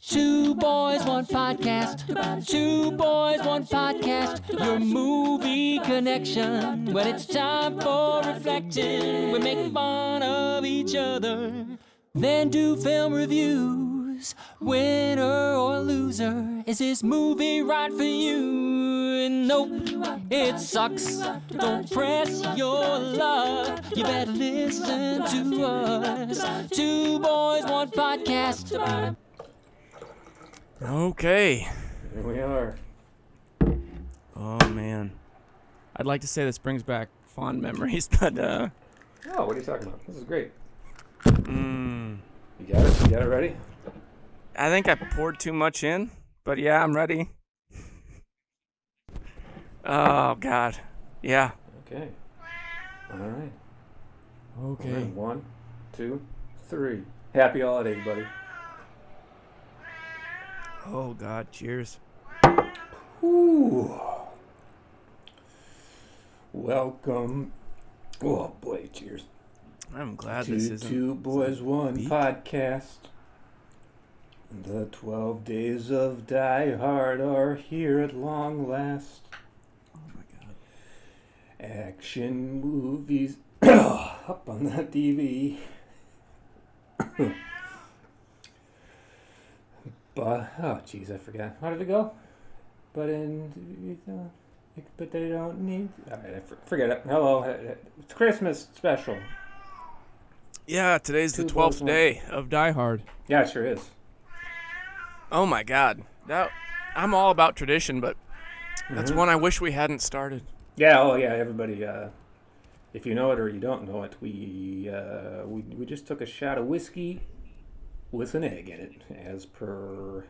Two boys, one podcast. Two boys, one podcast. Your movie connection. When it's time for reflection, we make fun of each other. Then do film reviews. Winner or loser. Is this movie right for you? Nope, it sucks. Don't press your luck. You better listen to us. Two boys, one podcast. Okay. Here we are. Oh, man. I'd like to say this brings back fond memories, but, Oh, what are you talking about? This is great. mm, You got it? You got it ready? I think I poured too much in, but yeah, I'm ready. Oh, God. Yeah. Okay. All right. Okay. All right. 1, 2, 3. Happy holidays, buddy. Oh, God. Cheers. Ooh. Welcome. Oh, boy. Cheers. I'm glad to this isn't... Two Boys, One beak. podcast. The 12 days of Die Hard are here at long last. Oh, my God. Action movies up on the TV. But oh jeez, I forgot. How did it go? But but they don't need. All right, forget it. Hello, it's Christmas special. Yeah, today's the Two Boys, 12th One. day of Die Hard. Yeah, it sure is. Oh, my God. I'm all about tradition, but that's Mhm. one I wish we hadn't started. Yeah. Oh yeah. Everybody. If you know it or you don't know it, we just took a shot of whiskey with an egg in it, as per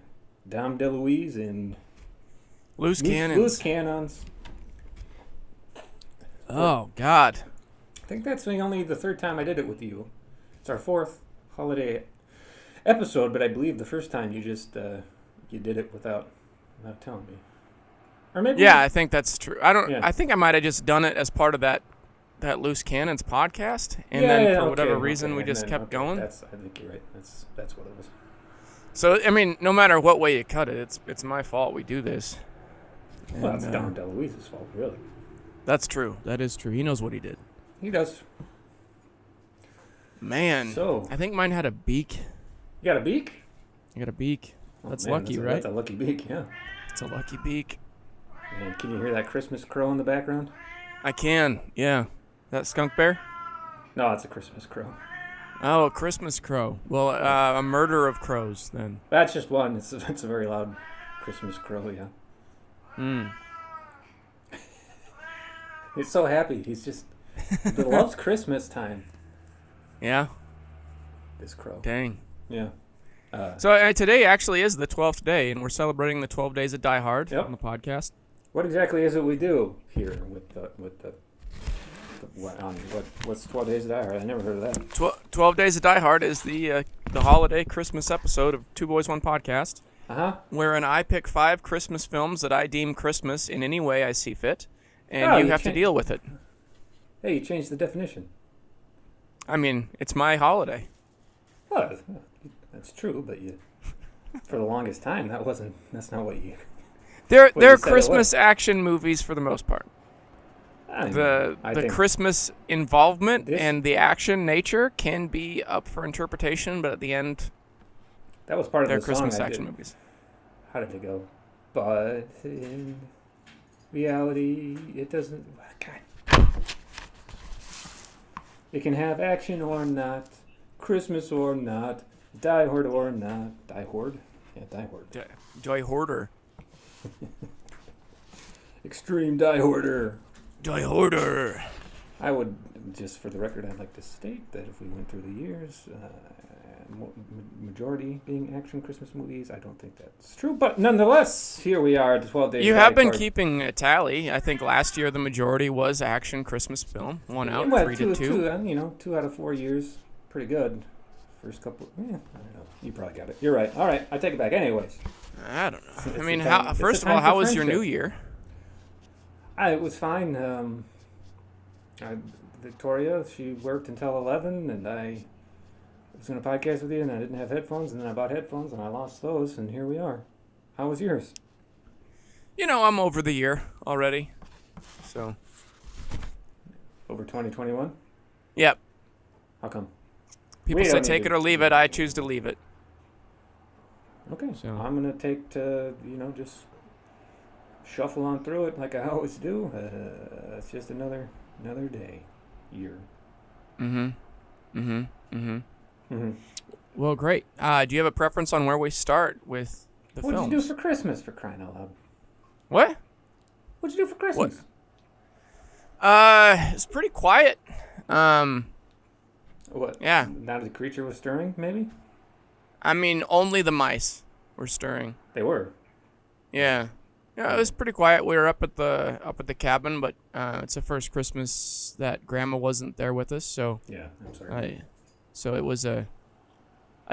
Dom DeLuise and Loose cannons. Loose cannons. Oh, God. I think that's only the third time I did it with you. It's our fourth holiday episode, but I believe the first time you just you did it without telling me. Or maybe Yeah, I think that's true. Yeah. I think I might have just done it as part of that Loose Cannons podcast, and Yeah, then yeah, for okay, whatever okay, reason we and just then- kept okay, going. I think you're right. That's what it was. So I mean, no matter what way you cut it, it's my fault we do this. Well, And, it's Dom DeLuise's fault, really. That's true. That is true. He knows what he did. He does. Man, So- I think mine had a beak. You got a beak? I got a beak. Oh, That's man, lucky, right? That's a lucky beak, yeah. It's a lucky beak. And can you hear that Christmas crow in the background? I can. Yeah. That skunk bear? No, it's a Christmas crow. Oh, a Christmas crow. Well, a murder of crows then. That's just one. It's a very loud Christmas crow, yeah. Hmm. He's so happy. He's just he loves Christmas time. Yeah. This crow. Dang. Yeah. So today actually is the 12th day, and we're celebrating the 12 days of Die Hard Yep. on the podcast. What exactly is it we do here with what's 12 Days of Die Hard? I never heard of that. 12 Days of Die Hard is the holiday Christmas episode of Two Boys, One Podcast, wherein I pick 5 Christmas films that I deem Christmas in any way I see fit, and Oh, you you have to can't- deal with it. Hey, you changed the definition. I mean, it's my holiday. Well, that's true, but for the longest time that's not what you. They're you said it Christmas action movies for the most part. I The think Christmas involvement This- and the action nature can be up for interpretation, but at the end, that was part of they're the song. Christmas I action did. movies. How did it go? But in reality, it doesn't. God. It can have action or not, Christmas or not, Die Hard or not. Die Hard? Yeah, Die Hard. Joy Hoarder. Extreme Die Harder. Joy Hoarder. I would, just for the record, I'd like to state that if we went through the years, majority being action Christmas movies, I don't think that's true. But nonetheless, here we are, the 12 days. You of have Die been Hard. keeping a tally. I think last year the majority was action Christmas film. One out, Well, 3-2. 2 out of 4 years, pretty good. First couple, I don't know. You probably got it. You're right. All right, I take it back. Anyways, I don't know. It's I the mean, time- it's first the of all, time how for was your friendship. New Year? it was fine. Victoria, she worked until 11, and I was going to podcast with you, and I didn't have headphones, and then I bought headphones, and I lost those, and here we are. How was yours? I'm over the year already. So. Over 2021? Yep. How come? People say take it or leave it. I choose to leave it. Okay. So I'm going to take to, just shuffle on through it like I always do. It's just another day, year. Well, great. Do you have a preference on where we start with the films? What'd you do for Christmas, for crying out loud? What? What'd you do for Christmas? It's pretty quiet. What? Yeah. Not a creature was stirring, maybe? I mean, only the mice were stirring. They were. Yeah. Yeah, it was pretty quiet. We were up at the cabin, but it's the first Christmas that Grandma wasn't there with us, so yeah, I'm sorry. So it was a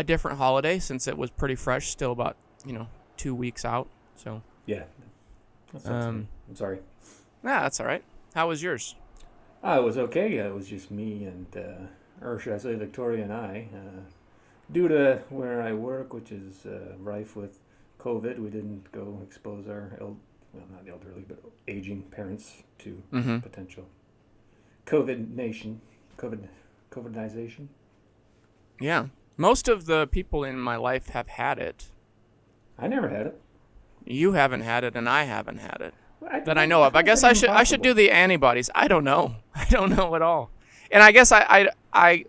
different holiday since it was pretty fresh, still about 2 weeks out. So yeah, I'm sorry. Nah, that's all right. How was yours? It was okay. It was just me and, or should I say, Victoria and I. Due to where I work, which is rife with COVID, we didn't go expose our, not elderly, but aging parents to potential COVIDization. Yeah. Most of the people in my life have had it. I never had it. You haven't had it, and I haven't had it. That I I know of. I guess I should do the antibodies. I don't know. I don't know at all. And I guess I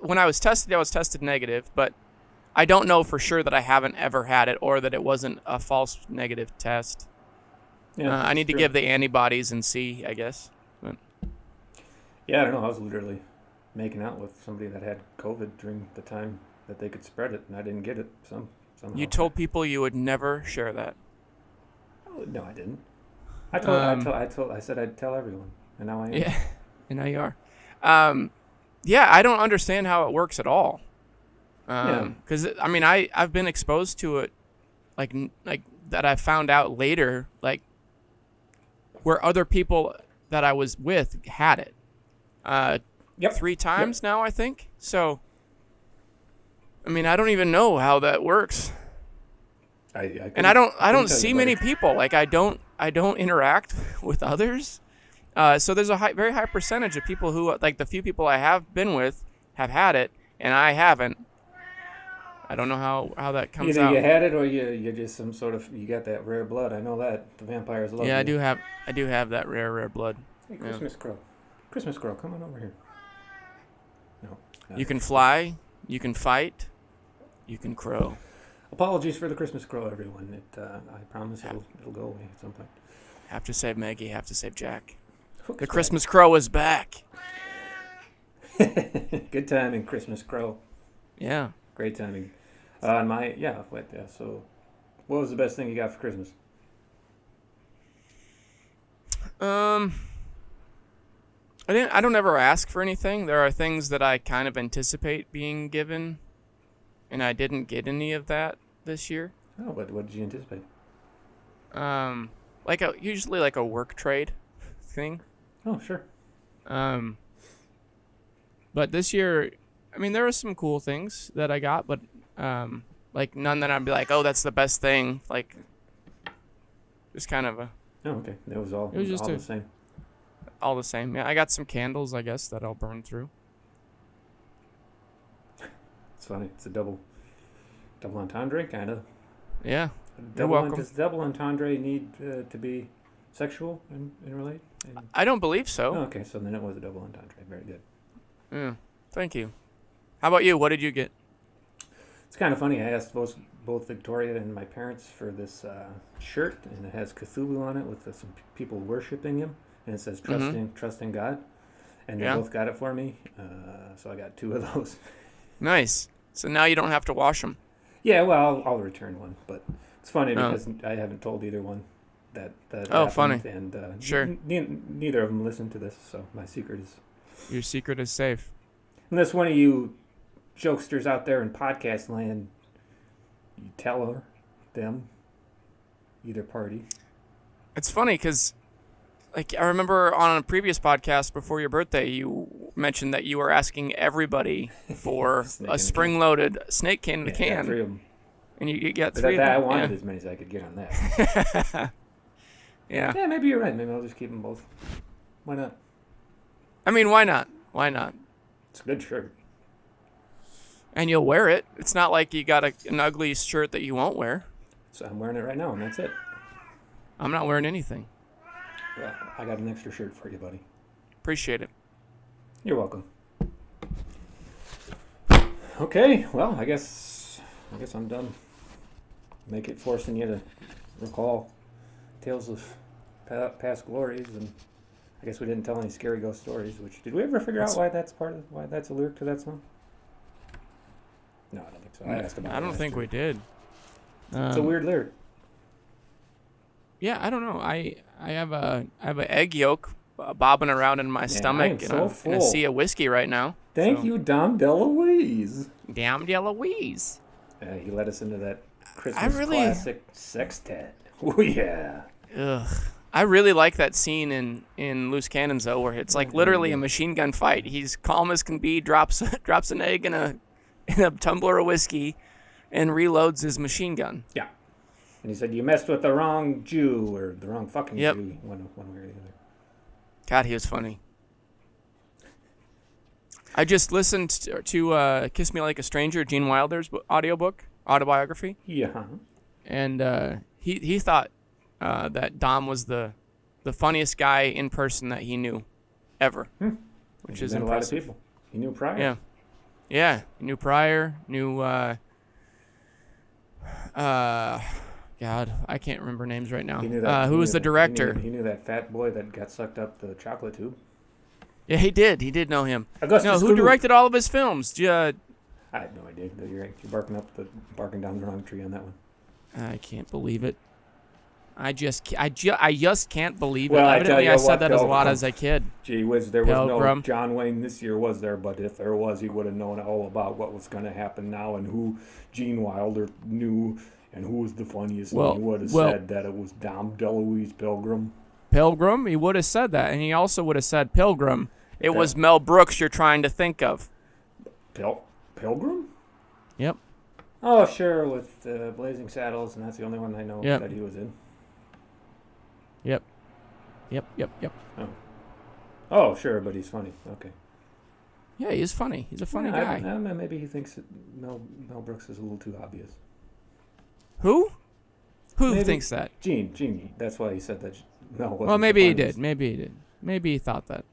when I was tested negative, but I don't know for sure that I haven't ever had it or that it wasn't a false negative test. Yeah, I need to give the antibodies and see, I guess. But. Yeah, I don't know. I was literally making out with somebody that had COVID during the time that they could spread it, and I didn't get it somehow. You told people you would never share that. Oh, no, I didn't. I said I'd tell everyone, and now I am. Yeah, and now you are. Yeah, I don't understand how it works at all. Because I mean, I've been exposed to it, like that I found out later, like where other people that I was with had it. 3 times now, I think. So, I mean, I don't even know how that works. I don't see many people. Like I don't interact with others. So there's a very high percentage of people who, like the few people I have been with, have had it, and I haven't. I don't know how that comes out. Either you had it or you just some sort of, you got that rare blood. I know that the vampires love. Yeah, you. I do have that rare blood. Hey, Christmas Crow, come on over here. No. You can fly, you can fight, you can crow. Apologies for the Christmas Crow, everyone. I promise it'll go away at some point. Have to save Maggie. Have to save Jack. The Christmas Crow is back. Good timing, Christmas Crow. Yeah. Great timing. So, what was the best thing you got for Christmas? I don't ever ask for anything. There are things that I kind of anticipate being given, and I didn't get any of that this year. Oh, what did you anticipate? Usually like a work trade thing. Oh, sure. But this year, I mean, there were some cool things that I got, but like none that I'd be like, oh, that's the best thing. Like, just kind of a. Oh, okay. It was all the same. All the same. Yeah, I got some candles, I guess, that I'll burn through. It's funny. It's a double entendre, kind of. Yeah. You're welcome. Does double entendre need to be sexual in relate? I don't believe so. Oh, okay, so then it was a double entendre. Very good. Yeah. Thank you. How about you? What did you get? It's kind of funny. I asked both Victoria and my parents for this shirt, and it has Cthulhu on it with some people worshiping him, and it says trusting God, and they both got it for me. So I got 2 of those. Nice. So now you don't have to wash them. Yeah, well, I'll return one, but it's funny because I haven't told either one that happened, funny. And sure. Neither of them listen to this, so my secret is. Your secret is safe. Unless one of you jokesters out there in podcast land, you tell them, either party. It's funny because like I remember on a previous podcast before your birthday, you mentioned that you were asking everybody for a spring-loaded snake can in a can. Got 3 of them. And you got 3 of them. I wanted as many as I could get on that. Yeah. Yeah, maybe you're right. Maybe I'll just keep them both. Why not? I mean, why not? Why not? It's a good shirt. And you'll wear it. It's not like you got an ugly shirt that you won't wear. So I'm wearing it right now, and that's it. I'm not wearing anything. Well, I got an extra shirt for you, buddy. Appreciate it. You're welcome. Okay, well, I guess I'm done. Make it forcing you to recall tales of past glories, and I guess we didn't tell any scary ghost stories. Which did we ever figure out why that's a lyric to that song? No, I don't think so. I asked about. I don't think we did. It's a weird lyric. Yeah, I don't know. I have an egg yolk bobbing around in my stomach in a sea of whiskey right now. Thank you, Dom DeLuise. Damn DeLuise. He led us into that Christmas classic Sextet. Oh yeah. Ugh. I really like that scene in Loose Cannons though, where it's like literally a machine gun fight. He's calm as can be, drops an egg in a tumbler of whiskey, and reloads his machine gun. Yeah. And he said, "You messed with the wrong Jew or the wrong fucking Jew." One way or the other. God, he was funny. I just listened to "Kiss Me Like a Stranger," Gene Wilder's autobiography. Yeah. And he thought that Dom was the funniest guy in person that he knew ever, which is impressive. A lot of people. He knew Pryor. Yeah. Yeah, he knew Pryor, knew God, I can't remember names right now. Who was the director? He knew that fat boy that got sucked up the chocolate tube. Yeah, he did. He did know him. Augustus who directed all of his films? I have no idea. You're barking down the wrong tree on that one. I can't believe it. I just can't believe it. Well, Evidently, I said that as a lot as a kid. Gee whiz, there was no John Wayne this year, was there? But if there was, he would have known all about what was going to happen now and who Gene Wilder knew and who was the funniest. He would have said that it was Dom DeLuise Pilgrim. Pilgrim? He would have said that. And he also would have said Pilgrim. It was Mel Brooks you're trying to think of. Pilgrim? Yep. Oh, sure, with Blazing Saddles, and that's the only one I know that he was in. Yep. Oh, sure, but he's funny. Okay. Yeah, he's funny. He's a funny guy. Maybe he thinks that Mel Brooks is a little too obvious. Who? Who thinks that? Gene. That's why he said that Mel wasn't. Well, maybe he did. Maybe he thought that.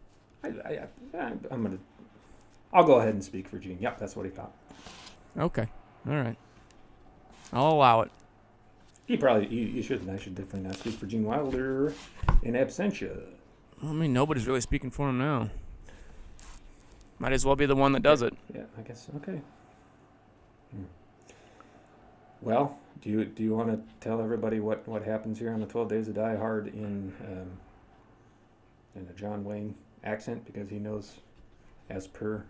I'll go ahead and speak for Gene. Yep, that's what he thought. Okay. All right. I'll allow it. You shouldn't. I should definitely not speak for Gene Wilder in absentia. I mean, nobody's really speaking for him now. Might as well be the one that does it. Yeah, I guess. Okay. Well, do you want to tell everybody what happens here on the 12 Days of Die Hard in a John Wayne accent, because he knows, as per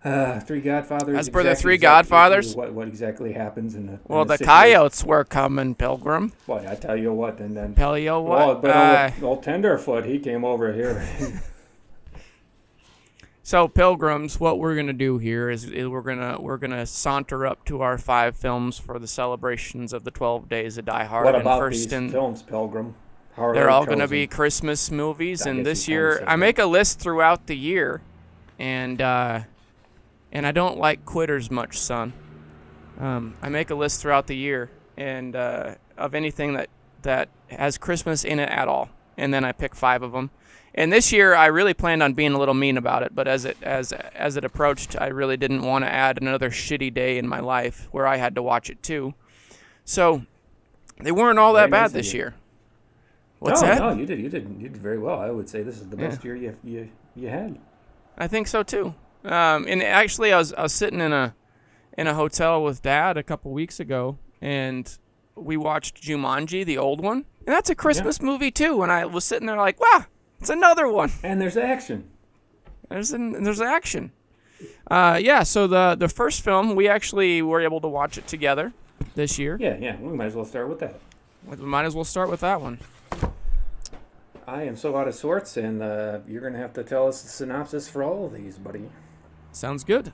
Three Godfathers. As per the Three Godfathers? What exactly happens in the... Well, the coyotes were coming, Pilgrim. Boy, I tell you what, and then... Pelio what? But old Tenderfoot, he came over here. So, Pilgrims, what we're going to do here is we're gonna saunter up to our 5 films for the celebrations of the 12 Days of Die Hard. What about these films, Pilgrim? They're all going to be Christmas movies, and this year... I make a list throughout the year, and I don't like quitters much, son. I make a list throughout the year and of anything that has Christmas in it at all, and then I pick 5 of them. And this year, I really planned on being a little mean about it, but as it approached, I really didn't want to add another shitty day in my life where I had to watch it too. So they weren't all that bad this year. What's that? No, you did very well. I would say this is the best year you had. I think so too. And actually, I was sitting in a hotel with Dad a couple weeks ago, and we watched Jumanji, the old one, and that's a Christmas movie too. And I was sitting there like, wow, it's another one. And there's action. There's action. So the first film, we actually were able to watch it together this year. Yeah. We might as well start with that. We might as well start with that one. I am so out of sorts, and you're going to have to tell us the synopsis for all of these, buddy. Sounds good.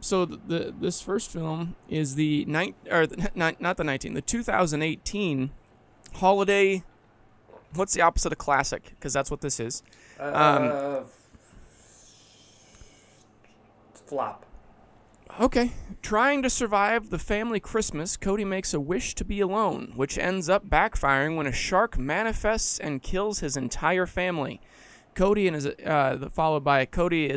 So this first film is the 2018 holiday. What's the opposite of classic? Because that's what this is. Flop. Okay. Trying to survive the family Christmas, Cody makes a wish to be alone, which ends up backfiring when a shark manifests and kills his entire family. Cody is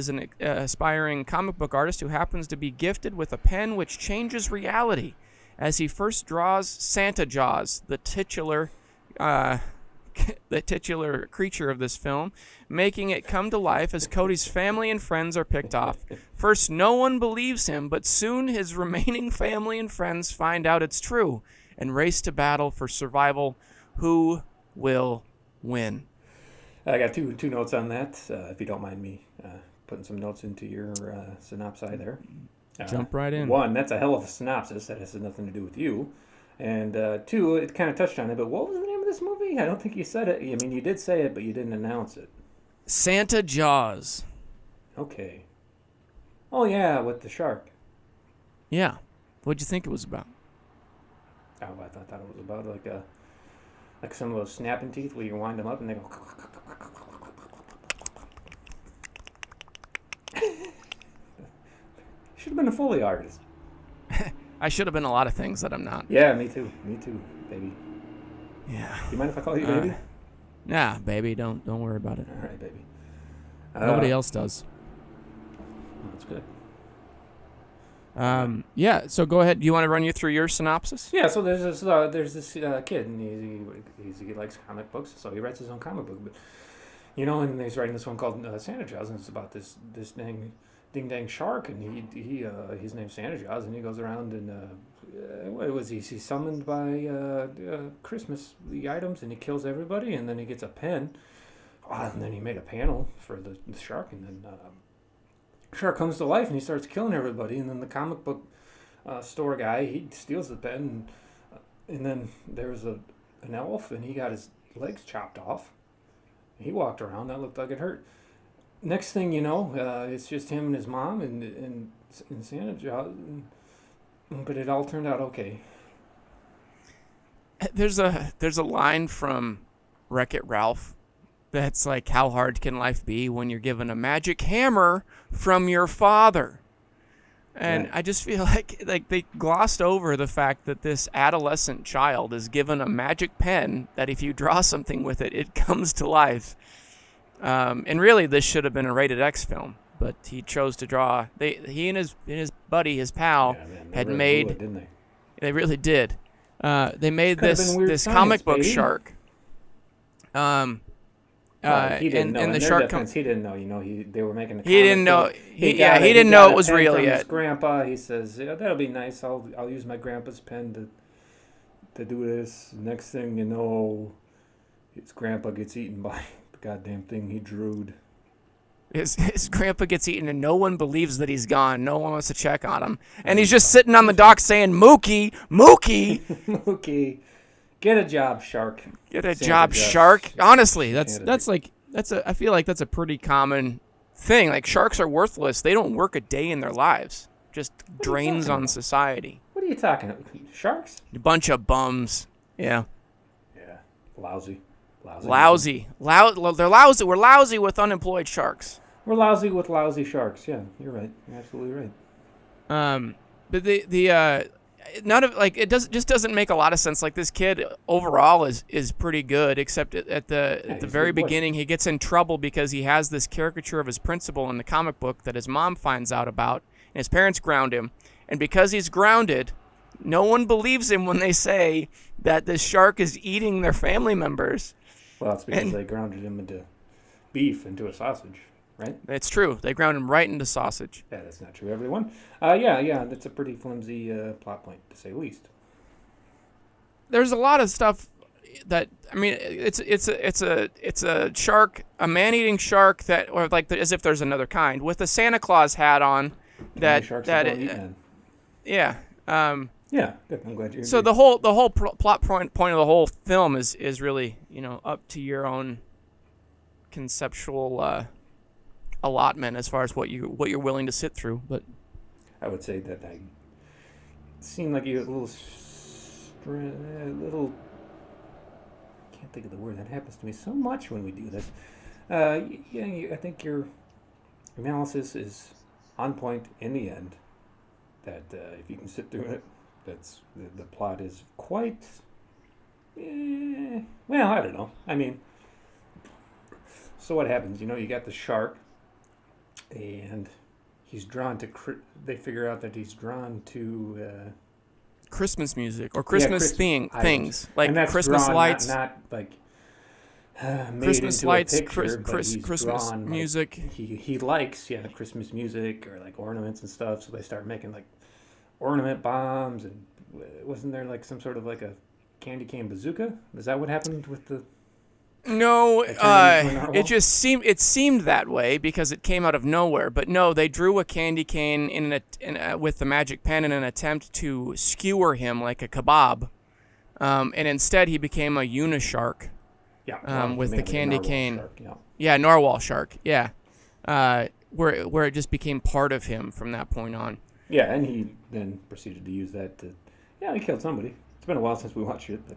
an aspiring comic book artist who happens to be gifted with a pen which changes reality as he first draws Santa Jaws, the titular creature of this film, making it come to life as Cody's family and friends are picked off. First, no one believes him, but soon his remaining family and friends find out it's true and race to battle for survival. Who will win? I got two notes on that, if you don't mind me putting some notes into your synopsis there. Jump right in. One, that's a hell of a synopsis. That has nothing to do with you. And two, it kind of touched on it, but what was the name of this movie? I don't think you said it. I mean, you did say it, but you didn't announce it. Santa Jaws. Okay. Oh, yeah, with the shark. Yeah. What'd you think it was about? Oh, I thought it was about like some of those snapping teeth where you wind them up and they go... Should have been a Foley artist. I should have been a lot of things that I'm not. Yeah, me too. Me too, baby. Yeah. Do you mind if I call you baby? Nah, baby, don't worry about it. All right, baby. Nobody else does. That's good. Yeah. So go ahead. Do you want to run you through your synopsis? Yeah. So there's this kid, and he likes comic books, so he writes his own comic book. But and he's writing this one called Santa Jaws, and it's about this ding dang shark, and his name's Santa Jaws, and he goes around and what was he? He's summoned by Christmas the items, and he kills everybody, and then he gets a pen, and then he made a panel for the shark, and then shark comes to life, and he starts killing everybody, and then the comic book store guy, he steals the pen, and then there's an elf, and he got his legs chopped off. He walked around, that looked like it hurt. Next thing you know, it's just him and his mom and Santa Jaws, but it all turned out okay. There's a line from Wreck-It Ralph that's like, how hard can life be when you're given a magic hammer from your father? And I just feel like they glossed over the fact that this adolescent child is given a magic pen that if you draw something with it, it comes to life. And really, this should have been a rated X film, but he chose to draw. He and his buddy, his pal, had really made. blew it, didn't they? They really did. They made this science, comic book baby. Shark. He didn't know. And In the their shark. defense, he didn't know. They were making a. He didn't know. Book. He didn't know it was pen real from yet. His grandpa, he says, "Yeah, that'll be nice. I'll use my grandpa's pen to do this." Next thing you know, his grandpa gets eaten by the goddamn thing he drew. His grandpa gets eaten, and no one believes that he's gone. No one wants to check on him, and he's just sitting on the dock saying, "Mookie, Mookie, Mookie, get a job, shark. get a Santa job, Jaws. shark." Honestly, I feel like that's a pretty common thing. Like, sharks are worthless. They don't work a day in their lives. Just drains on society. What are you talking about? Sharks? A bunch of bums. Yeah. Yeah, lousy. Lousy. They're lousy. We're lousy with unemployed sharks. We're lousy with lousy sharks. Yeah, you're right. You're absolutely right. But it doesn't make a lot of sense. Like, this kid overall is pretty good, except at the very beginning he gets in trouble because he has this caricature of his principal in the comic book that his mom finds out about, and his parents ground him. And because he's grounded, no one believes him when they say that this shark is eating their family members. Well, it's because they grounded him into beef, into a sausage, right? It's true. They ground him right into sausage. Yeah, that's not true, everyone. Yeah, that's a pretty flimsy plot point, to say the least. There's a lot of stuff that, I mean, it's a shark, a man-eating shark that, or like as if there's another kind, with a Santa Claus hat on. Yeah. Yeah, good. I'm glad you. So the whole plot point of the whole film is really, up to your own conceptual allotment as far as what you're willing to sit through. But I would say that I seemed like you had a little. Can't think of the word. That happens to me so much when we do this. I think your analysis is on point in the end. That if you can sit through it, that's the plot is quite. Well, I don't know. I mean, so what happens? You got the shark, and he's drawn to. They figure out that he's drawn to Christmas music or Christmas things like and that's Christmas drawn, lights, not like made Christmas into lights, a picture, but he's Christmas drawn, music. Like, he likes Christmas music or like ornaments and stuff. So they start making like ornament bombs, and wasn't there like some sort of like a candy cane bazooka? Is that what happened with the? No, it seemed that way because it came out of nowhere. But no, they drew a candy cane with the magic pen in an attempt to skewer him like a kebab, and instead he became a unishark. Yeah, with the candy cane. Shark, yeah, narwhal shark. Yeah, where it just became part of him from that point on. Yeah, and he then proceeded to use that to. Yeah, he killed somebody. It's been a while since we watched it, but.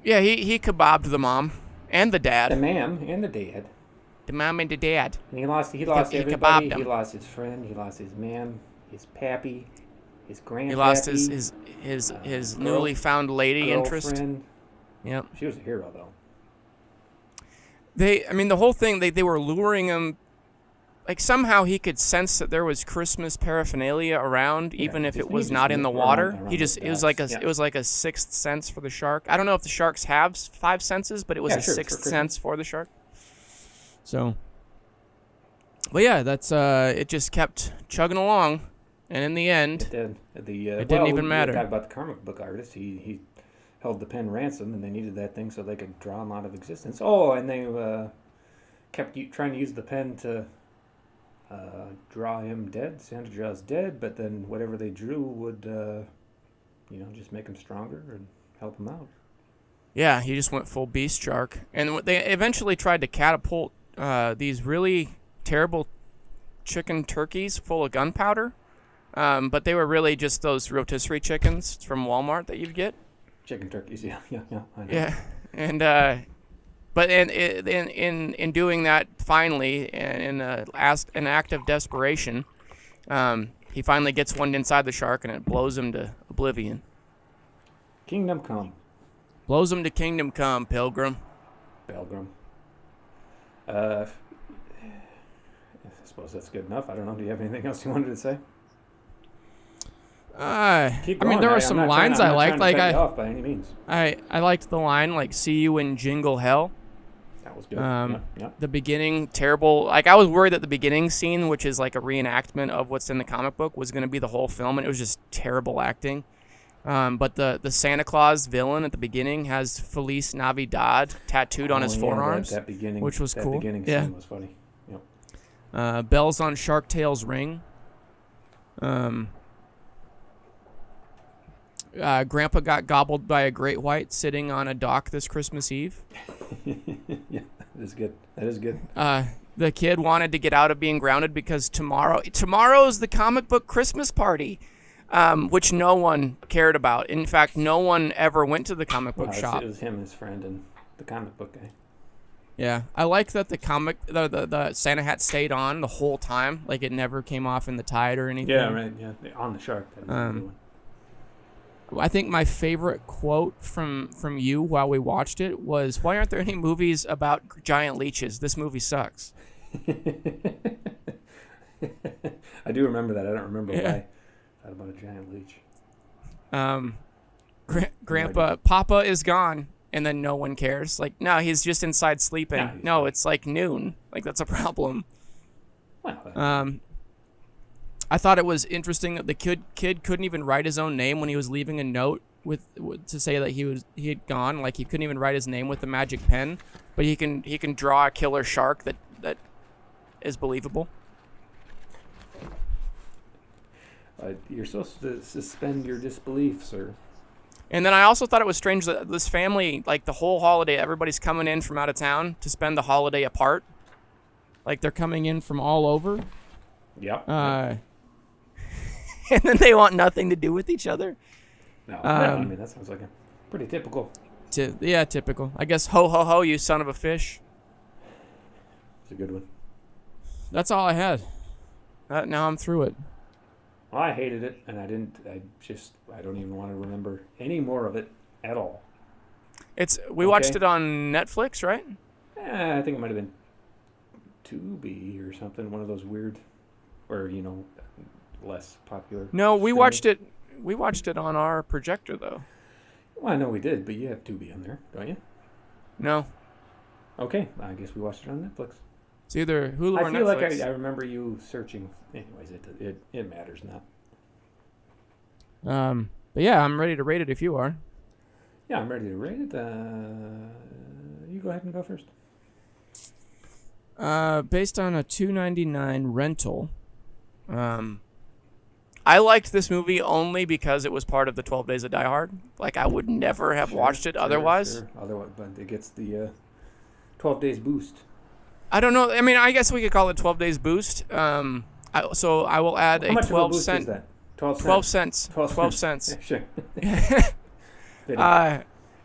Yeah, he kebabbed the mom. And the dad. The ma'am and the dad. The mom and the dad. And he lost everybody. He lost his friend. He lost his ma'am, his pappy, his grandpappy. He lost his newly found lady interest. Yep. She was a hero, though. The whole thing, they were luring him. Like, somehow he could sense that there was Christmas paraphernalia around, even if it was not in the water. It was like a sixth sense for the shark. I don't know if the sharks have 5 senses, but it was a sixth sense for the shark. So, but yeah, that's it. Just kept chugging along, and in the end, it didn't even matter. We talked about the comic book artist. He held the pen ransom, and they needed that thing so they could draw him out of existence. Oh, and they kept trying to use the pen to. Draw him dead. Santa draws dead, but then whatever they drew would, just make him stronger and help him out. Yeah, he just went full beast shark. And they eventually tried to catapult these really terrible chicken turkeys full of gunpowder, but they were really just those rotisserie chickens from Walmart that you'd get. Chicken turkeys, yeah, I know. Yeah, and but in doing that, finally, in an act of desperation, he finally gets one inside the shark, and it blows him to oblivion. Kingdom come. Blows him to kingdom come, Pilgrim. I suppose that's good enough. I don't know. Do you have anything else you wanted to say? There were some lines I liked. Like off by any means. I liked the line like "See you in Jingle Hell." That was good. The beginning, terrible. Like, I was worried that the beginning scene, which is like a reenactment of what's in the comic book, was going to be the whole film, and it was just terrible acting. But the Santa Claus villain at the beginning has Feliz Navidad tattooed on his forearms, which was cool. That beginning scene was funny. Yep. Bells on Shark Tale's ring. Grandpa got gobbled by a great white sitting on a dock this Christmas Eve. Yeah, that is good. The kid wanted to get out of being grounded because tomorrow's the comic book Christmas party, which no one cared about. In fact, no one ever went to the comic book shop. It was him, his friend, and the comic book guy. Yeah, I like that the Santa hat stayed on the whole time, like it never came off in the tide or anything. Yeah, right. Yeah, on the shark. I think my favorite quote from you while we watched it was, "Why aren't there any movies about giant leeches? This movie sucks." I do remember that. I don't remember why I thought about a giant leech. Grandpa, Papa is gone, and then no one cares. Like, no, he's just inside sleeping. No, it's like noon. Like, that's a problem. Well, I thought it was interesting that the kid couldn't even write his own name when he was leaving a note with to say that he had gone. Like, he couldn't even write his name with the magic pen, but he can draw a killer shark that is believable. You're supposed to suspend your disbelief, sir. And then I also thought it was strange that this family, like the whole holiday, everybody's coming in from out of town to spend the holiday apart. like they're coming in from all over. Yep. And then they want nothing to do with each other. No, I mean, that sounds like a pretty typical. Yeah, typical. I guess ho, ho, ho, you son of a fish. It's a good one. That's all I had. Now I'm through it. Well, I hated it, and I don't even want to remember any more of it at all. We watched it on Netflix, right? I think it might have been Tubi or something, one of those weird, or, less popular. No, we streaming. watched it. We watched it on our projector, though. Well, I know we did, but you have Tubi on there, don't you? No. Okay, I guess we watched it on Netflix. It's either Hulu or Netflix. I feel like I remember you searching. Anyways, it matters not. But yeah, I'm ready to rate it if you are. Yeah, I'm ready to rate it. You go ahead and go first. Based on a $2.99 rental, I liked this movie only because it was part of the 12 Days of Die Hard. Like, I would never have watched it otherwise. Sure. Otherwise, but it gets the 12 days boost. I don't know. I mean, I guess we could call it 12 Days boost. So I will add How a much 12 of a boost cent. is that? 12 cents. 12 cents. Sure.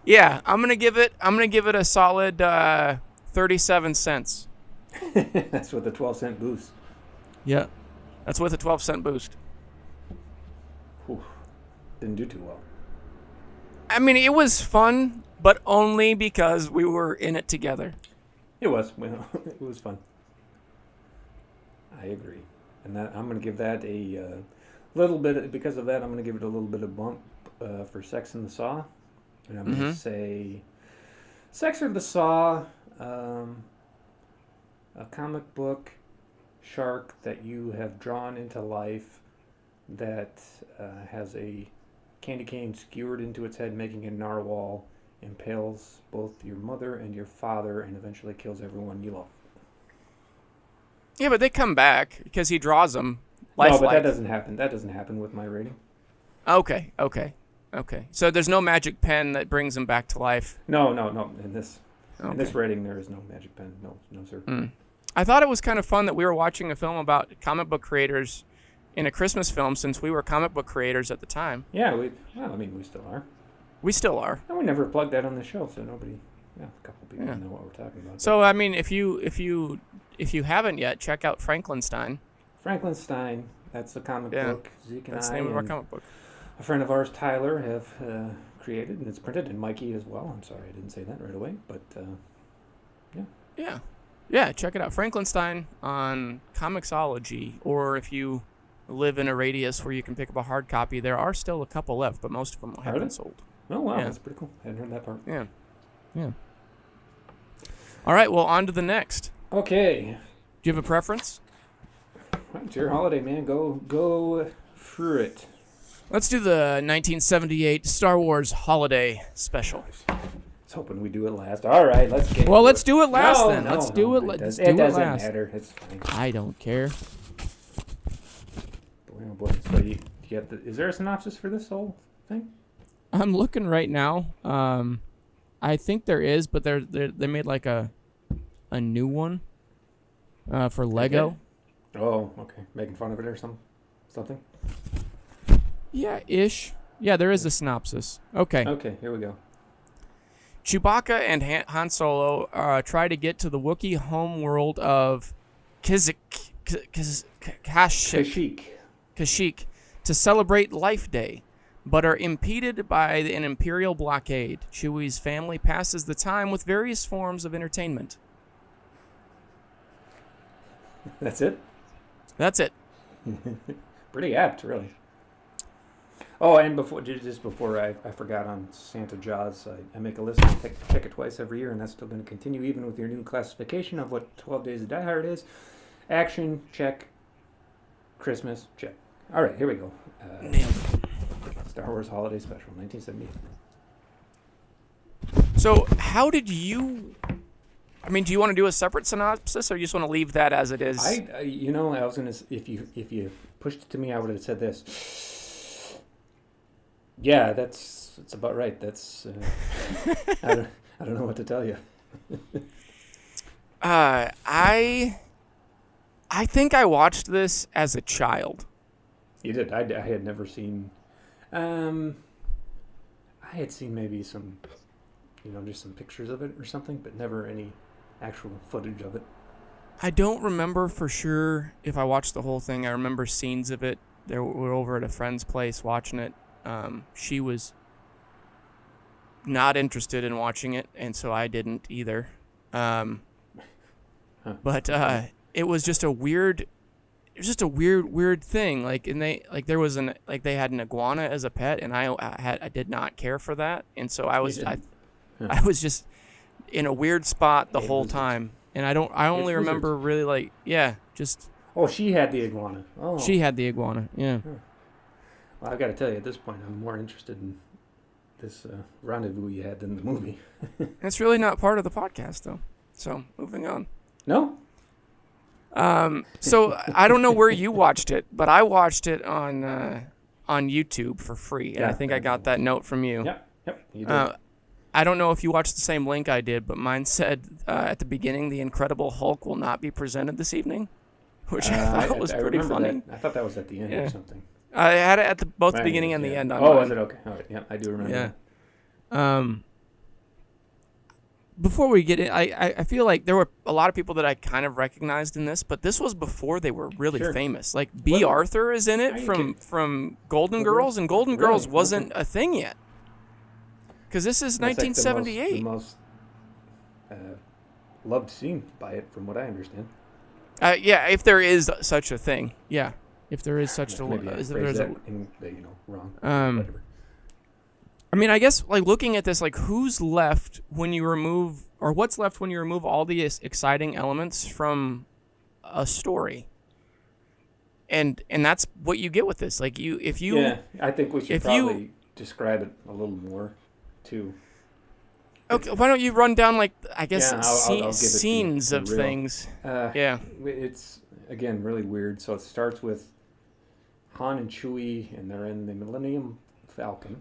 Yeah, I'm gonna give it a solid 37 cents. That's with the 12-cent boost. Yeah, that's with a 12-cent boost. Whew. Didn't do too well. I mean, it was fun, but only because we were in it together. It was. It was fun. I agree. And I'm going to give that a little bit, because of that, I'm going to give it a little bit of bump for Sex and the Saw. And I'm going to say Sex and the Saw, a comic book shark that you have drawn into life that has a candy cane skewered into its head, making a narwhal, impales both your mother and your father, and eventually kills everyone you love. Yeah, but they come back because he draws them. No, but that doesn't happen. That doesn't happen with my rating. Okay. So there's no magic pen that brings them back to life. No. In this rating, there is no magic pen. No, sir. I thought it was kind of fun that we were watching a film about comic book creators in a Christmas film, since we were comic book creators at the time. Yeah, we still are. We still are. And we never plugged that on the show, so nobody, a couple people know what we're talking about. So, I mean, if you haven't yet, check out Frankenstein. Frankenstein, that's a comic book Zeke and that's the name of our comic book. A friend of ours, Tyler, have created, and it's printed in Mikey as well. I'm sorry I didn't say that right away, but Yeah, check it out. Frankenstein on Comixology, or if you live in a radius where you can pick up a hard copy, there are still a couple left, but most of them have been sold. Oh, wow, that's pretty cool. I hadn't heard that part. Yeah. All right, well, on to the next. Okay. Do you have a preference? Well, it's your holiday, man. Go through it. Let's do the 1978 Star Wars Holiday Special. I was hoping we'd do it last. All right, let's get let's do it last then. Let's do it last. It doesn't matter. It's fine. I don't care. Boy. So you get is there a synopsis for this whole thing? I'm looking right now. I think there is, but they made like a new one for Lego. Okay. Oh, okay. Making fun of it or something? Yeah, ish. Yeah, there is a synopsis. Okay. Okay, here we go. Chewbacca and Han Solo try to get to the Wookiee homeworld of Kashyyyk to celebrate Life Day, but are impeded by an Imperial blockade. Chewie's family passes the time with various forms of entertainment. That's it? That's it. Pretty apt, really. Oh, and before I forgot on Santa Jaws, I make a list and check it twice every year, and that's still going to continue even with your new classification of what 12 Days of Die Hard is. Action, check. Christmas, check. All right, here we go. Nailed it. Star Wars Holiday Special, 1978. So, how did you... I mean, do you want to do a separate synopsis, or you just want to leave that as it is? I was gonna. If you pushed it to me, I would have said this. Yeah, that's about right. That's. I don't know what to tell you. I I think I watched this as a child. You did. I had never seen. I had seen maybe some, just some pictures of it or something, but never any actual footage of it. I don't remember for sure if I watched the whole thing. I remember scenes of it. We were over at a friend's place watching it. She was not interested in watching it, and so I didn't either. But it was just a weird. It was just a weird thing. They had an iguana as a pet, and I did not care for that, and so I was just in a weird spot the whole time, and I only remember really just. Oh, she had the iguana. Oh, she had the iguana. Yeah. Well, I've got to tell you, at this point, I'm more interested in this rendezvous you had than the movie. It's really not part of the podcast, though. So moving on. No. So I don't know where you watched it, but I watched it on YouTube for free, and I think I got that note from you. Yep, you did. I don't know if you watched the same link I did, but mine said at the beginning, "The Incredible Hulk will not be presented this evening," which I thought was pretty funny. I thought that was at the end or something. I had it at both the beginning and the end. On mine. Was it okay? All right, yeah, I do remember. Yeah. Before we get in, I feel like there were a lot of people that I kind of recognized in this, but this was before they were really famous. Like B. Arthur is in it from Golden Girls, and Golden Girls wasn't a thing yet. Because this is 1978. The most loved scene by it, from what I understand. Yeah, if there is such a thing. Yeah, if there is such wrong. Whatever. I mean, I guess looking at this, who's left when you remove, or what's left when you remove all the exciting elements from a story, and that's what you get with this. I think we should probably describe it a little more too. Okay, why don't you run down I'll give it scenes of real. Things? It's again really weird. So it starts with Han and Chewie, and they're in the Millennium Falcon.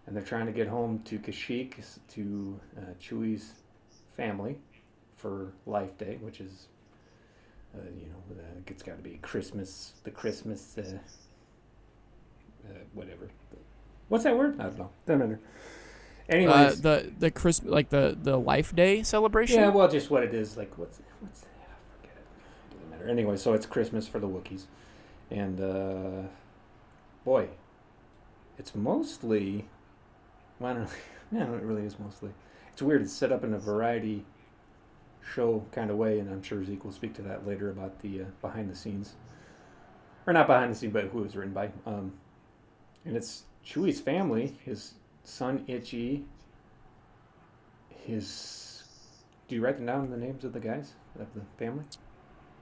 And they're trying to get home to Kashyyyk, to Chewie's family for Life Day, which is, it's got to be Christmas, whatever. What's that word? I don't know. Doesn't matter. Anyways. The Christmas, the Life Day celebration? Yeah, well, just what it is. What's I forget it. Doesn't matter. Anyway, so it's Christmas for the Wookiees. And, boy, it's mostly... Well, it really is mostly. It's weird. It's set up in a variety show kind of way, and I'm sure Zeke will speak to that later about the behind the scenes. Or not behind the scenes, but who it was written by. And it's Chewie's family, his son Itchy, do you write down the names of the guys, of the family?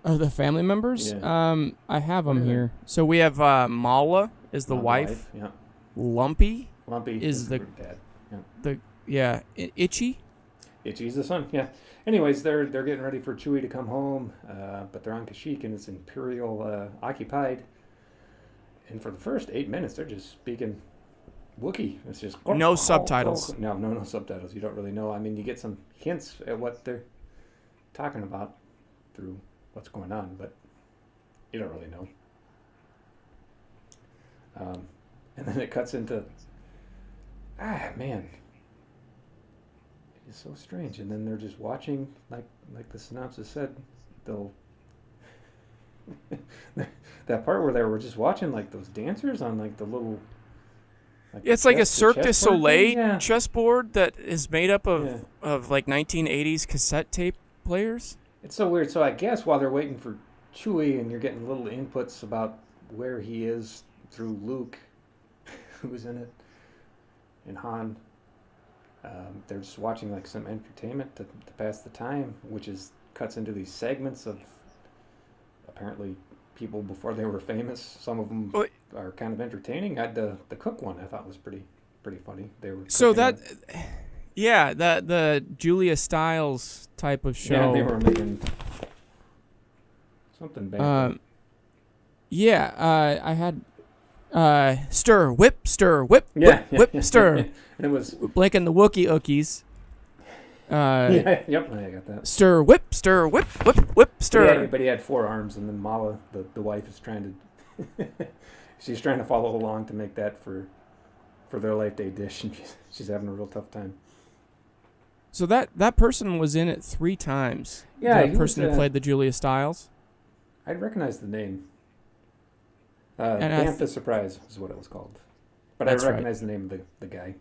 Of the family members? Yeah. I have them here. So we have Mala is the wife. Yeah. Lumpy is the dad. Itchy. Itchy's the son. Yeah. Anyways, they're getting ready for Chewie to come home, but they're on Kashyyyk and it's Imperial occupied. And for the first 8 minutes, they're just speaking Wookiee. It's just no subtitles. No subtitles. You don't really know. I mean, you get some hints at what they're talking about through what's going on, but you don't really know. And then it cuts into, man, it is so strange. And then they're just watching, like the synopsis said, they'll that part where they were just watching those dancers on the little. It's like a Cirque du Soleil chessboard that is made up of 1980s cassette tape players. It's so weird. So I guess while they're waiting for Chewie and you're getting little inputs about where he is through Luke, who's in it, and Han, they're just watching some entertainment to pass the time, which cuts into these segments of apparently people before they were famous. Some of them are kind of entertaining. The cook one I thought was pretty funny. They were the Julia Stiles type of show. Yeah, they were making something bad. I had stir, whip, yeah, whip, stir. And it was blanking the Wookiee ookies. Yeah, yep, I got that. Stir, whip, whip, stir. But he had 4 arms, and then Mala, the wife, is trying to... she's trying to follow along to make that for their life day dish, and she's having a real tough time. So that person was in it 3 times. Yeah, the person who played the Julia Stiles. I'd recognize the name. Bantha Surprise is what it was called. But I recognize the name of the guy.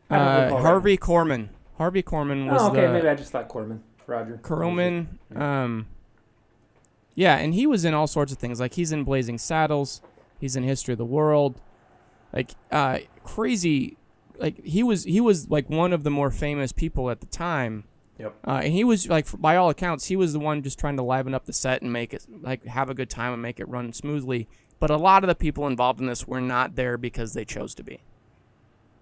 Harvey Korman. Harvey Korman was maybe I just thought Korman. Roger. Korman. Yeah, and he was in all sorts of things. Like, he's in Blazing Saddles. He's in History of the World. Like, crazy. Like, he was like one of the more famous people at the time. Yep. And he was, like, by all accounts, he was the one just trying to liven up the set and make it, like, have a good time and make it run smoothly. But a lot of the people involved in this were not there because they chose to be.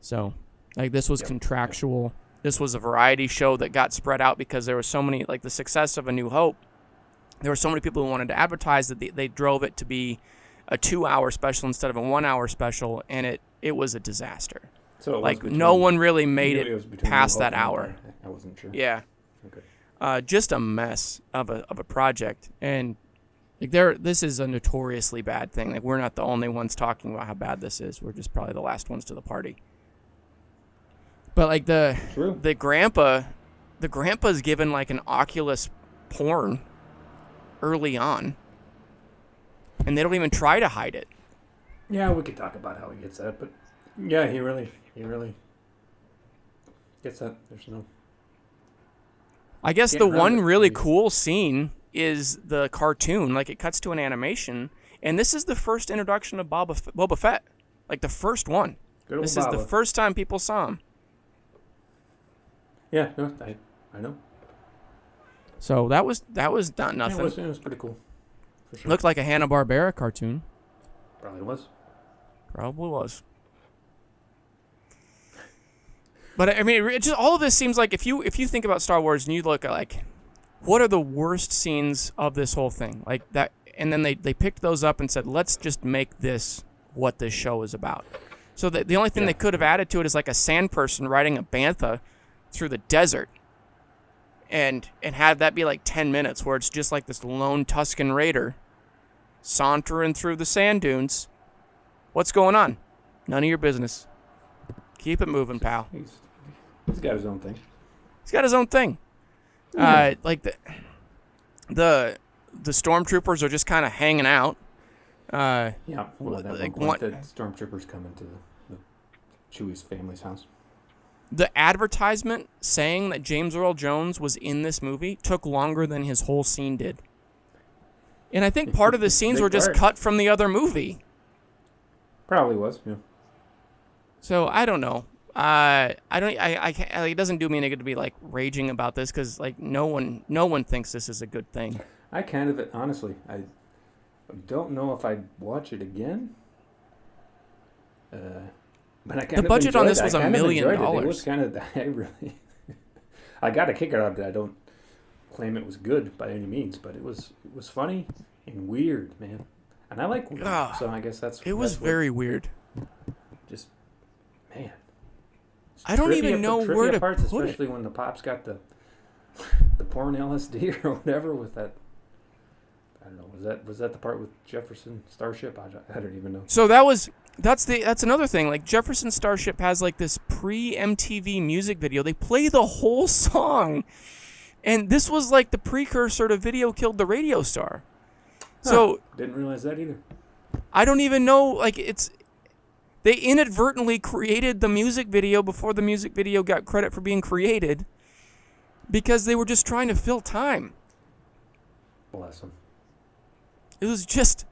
So, like, this was contractual. This was a variety show that got spread out because there were so many, like, the success of A New Hope. There were so many people who wanted to advertise that they drove it to be a 2-hour special instead of a 1-hour special, and it was a disaster. So like, no one really made it past that hour. I wasn't sure. Yeah. Okay. Just a mess of a project, and like this is a notoriously bad thing. Like, we're not the only ones talking about how bad this is. We're just probably the last ones to the party. But like the grandpa's given like an Oculus porn early on, and they don't even try to hide it. Yeah, we could talk about how he gets that, but yeah, he really gets that. There's no. I guess the one really cool scene is the cartoon. Like, it cuts to an animation, and this is the first introduction of Boba Fett. Like, the first one. This is the first time people saw him. Yeah, no, I know. So that was not nothing. Yeah, it was pretty cool. For sure. Looked like a Hanna-Barbera cartoon. Probably was. Probably was. But I mean, just all of this seems like if you think about Star Wars and you look at, like, what are the worst scenes of this whole thing, like that, and then they picked those up and said, let's just make this what this show is about. So the only thing they could have added to it is like a sand person riding a bantha through the desert, and had that be like 10 minutes where it's just like this lone Tusken Raider sauntering through the sand dunes. What's going on? None of your business. Keep it moving, pal. He's got his own thing. He's got his own thing. Yeah. Like the stormtroopers are just kind of hanging out. Yeah. Well, that like one point the stormtroopers come into the Chewie's family's house. The advertisement saying that James Earl Jones was in this movie took longer than his whole scene did. And I think part of the scenes were just cut from the other movie. Probably was, yeah. So I don't know. I can't. Like, it doesn't do me any good to be like raging about this because like no one thinks this is a good thing. I kind of, honestly, I don't know if I'd watch it again. But I kind the budget on this was $1 million. It was kind of, I got a kick out of it. I don't claim it was good by any means, but it was funny and weird, man. And I like weird, so I guess that's. It was very weird. Just, man. I don't even know where to parts, put especially when the pops got the porn LSD or whatever with that. I don't know. Was that the part with Jefferson Starship? I don't even know. So that's another thing. Like, Jefferson Starship has like this pre-MTV music video. They play the whole song, and this was like the precursor to Video Killed the Radio Star. So didn't realize that either. I don't even know. Like, they inadvertently created the music video before the music video got credit for being created because they were just trying to fill time. Bless them. It was just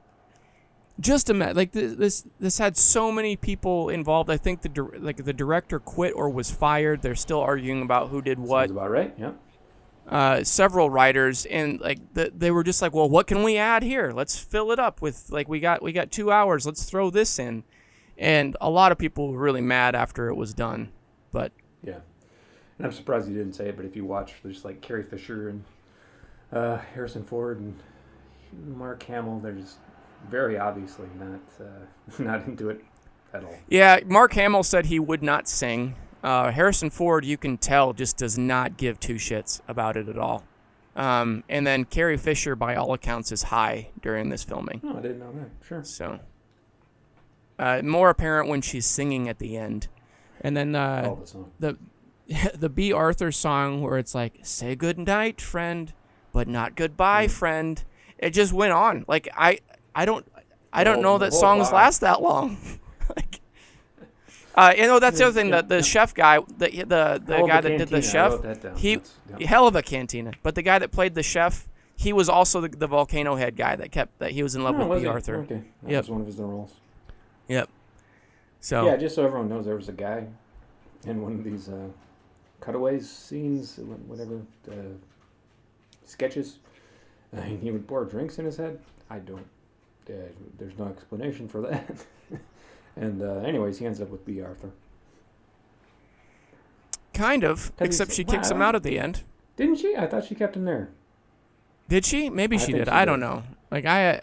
a mess. Like, this had so many people involved. I think the director quit or was fired. They're still arguing about who did what. Sounds about right. Yeah. Several writers, and like they were just like, well, what can we add here? Let's fill it up with, like, we got 2 hours. Let's throw this in. And a lot of people were really mad after it was done. But yeah, and I'm surprised you didn't say it. But if you watch, there's like Carrie Fisher and Harrison Ford and Mark Hamill. They're just very obviously not into it at all. Yeah, Mark Hamill said he would not sing. Harrison Ford, you can tell, just does not give two shits about it at all. And then Carrie Fisher, by all accounts, is high during this filming. Oh, I didn't know that. Sure. So, more apparent when she's singing at the end. And then The song. the B. Arthur song where it's like, say good night, friend, but not goodbye, friend. It just went on. Like, I don't know that songs last that long. Like, that's the other thing. The chef guy, the guy that did the chef, hell of a cantina. But the guy that played the chef, he was also the Volcano Head guy that he was in love with B. Arthur. Okay, that was one of his roles. Yep. So yeah, just so everyone knows, there was a guy in one of these cutaways scenes, whatever sketches. He would pour drinks in his head. I don't. There's no explanation for that. And anyways, he ends up with B. Arthur. Kind of, except she kicks him out at the end. Didn't she? I thought she kept him there. Did she? Maybe she did. I don't know. Like I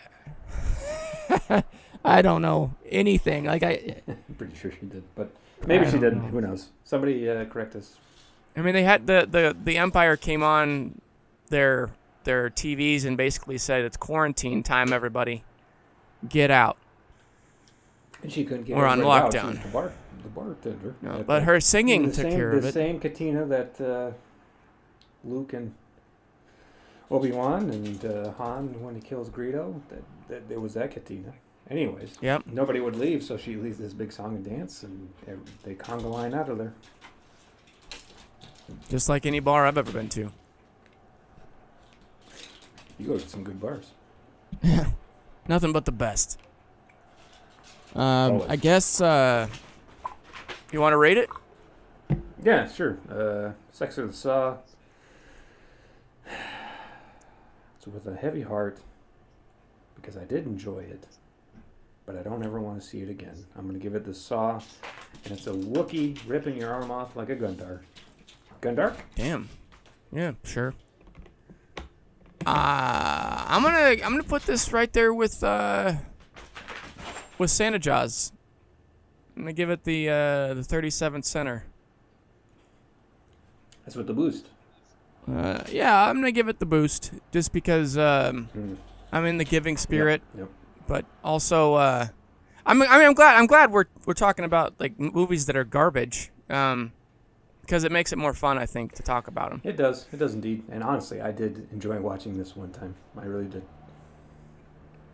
don't know anything. Like I'm pretty sure she did, but maybe she didn't. Who knows? Somebody correct us. I mean, they had the Empire came on their TVs and basically said it's quarantine time. Everybody, get out. And she couldn't get. We're on lockdown. The bartender. No, but her singing took care of it. The same katina that Luke and Obi-Wan and Han, when he kills Greedo, that there was that katina. Anyways, yep. Nobody would leave, so she leads this big song and dance, and they conga line out of there. Just like any bar I've ever been to. You go to some good bars. Yeah, nothing but the best. I guess you want to rate it? Yeah, sure. Sex of the Saw. So with a heavy heart, because I did enjoy it, but I don't ever want to see it again. I'm going to give it the Saw, and it's a Wookiee ripping your arm off like a Gundar. Gundar? Damn. Yeah, sure. I'm gonna put this right there with Santa Jaws. I'm gonna give it the 37th center. That's with the boost. Yeah, I'm gonna give it the boost just because I'm in the giving spirit. Yep. But also, I'm glad we're talking about like movies that are garbage. Because it makes it more fun, I think, to talk about them. It does indeed. And honestly, I did enjoy watching this one time. I really did.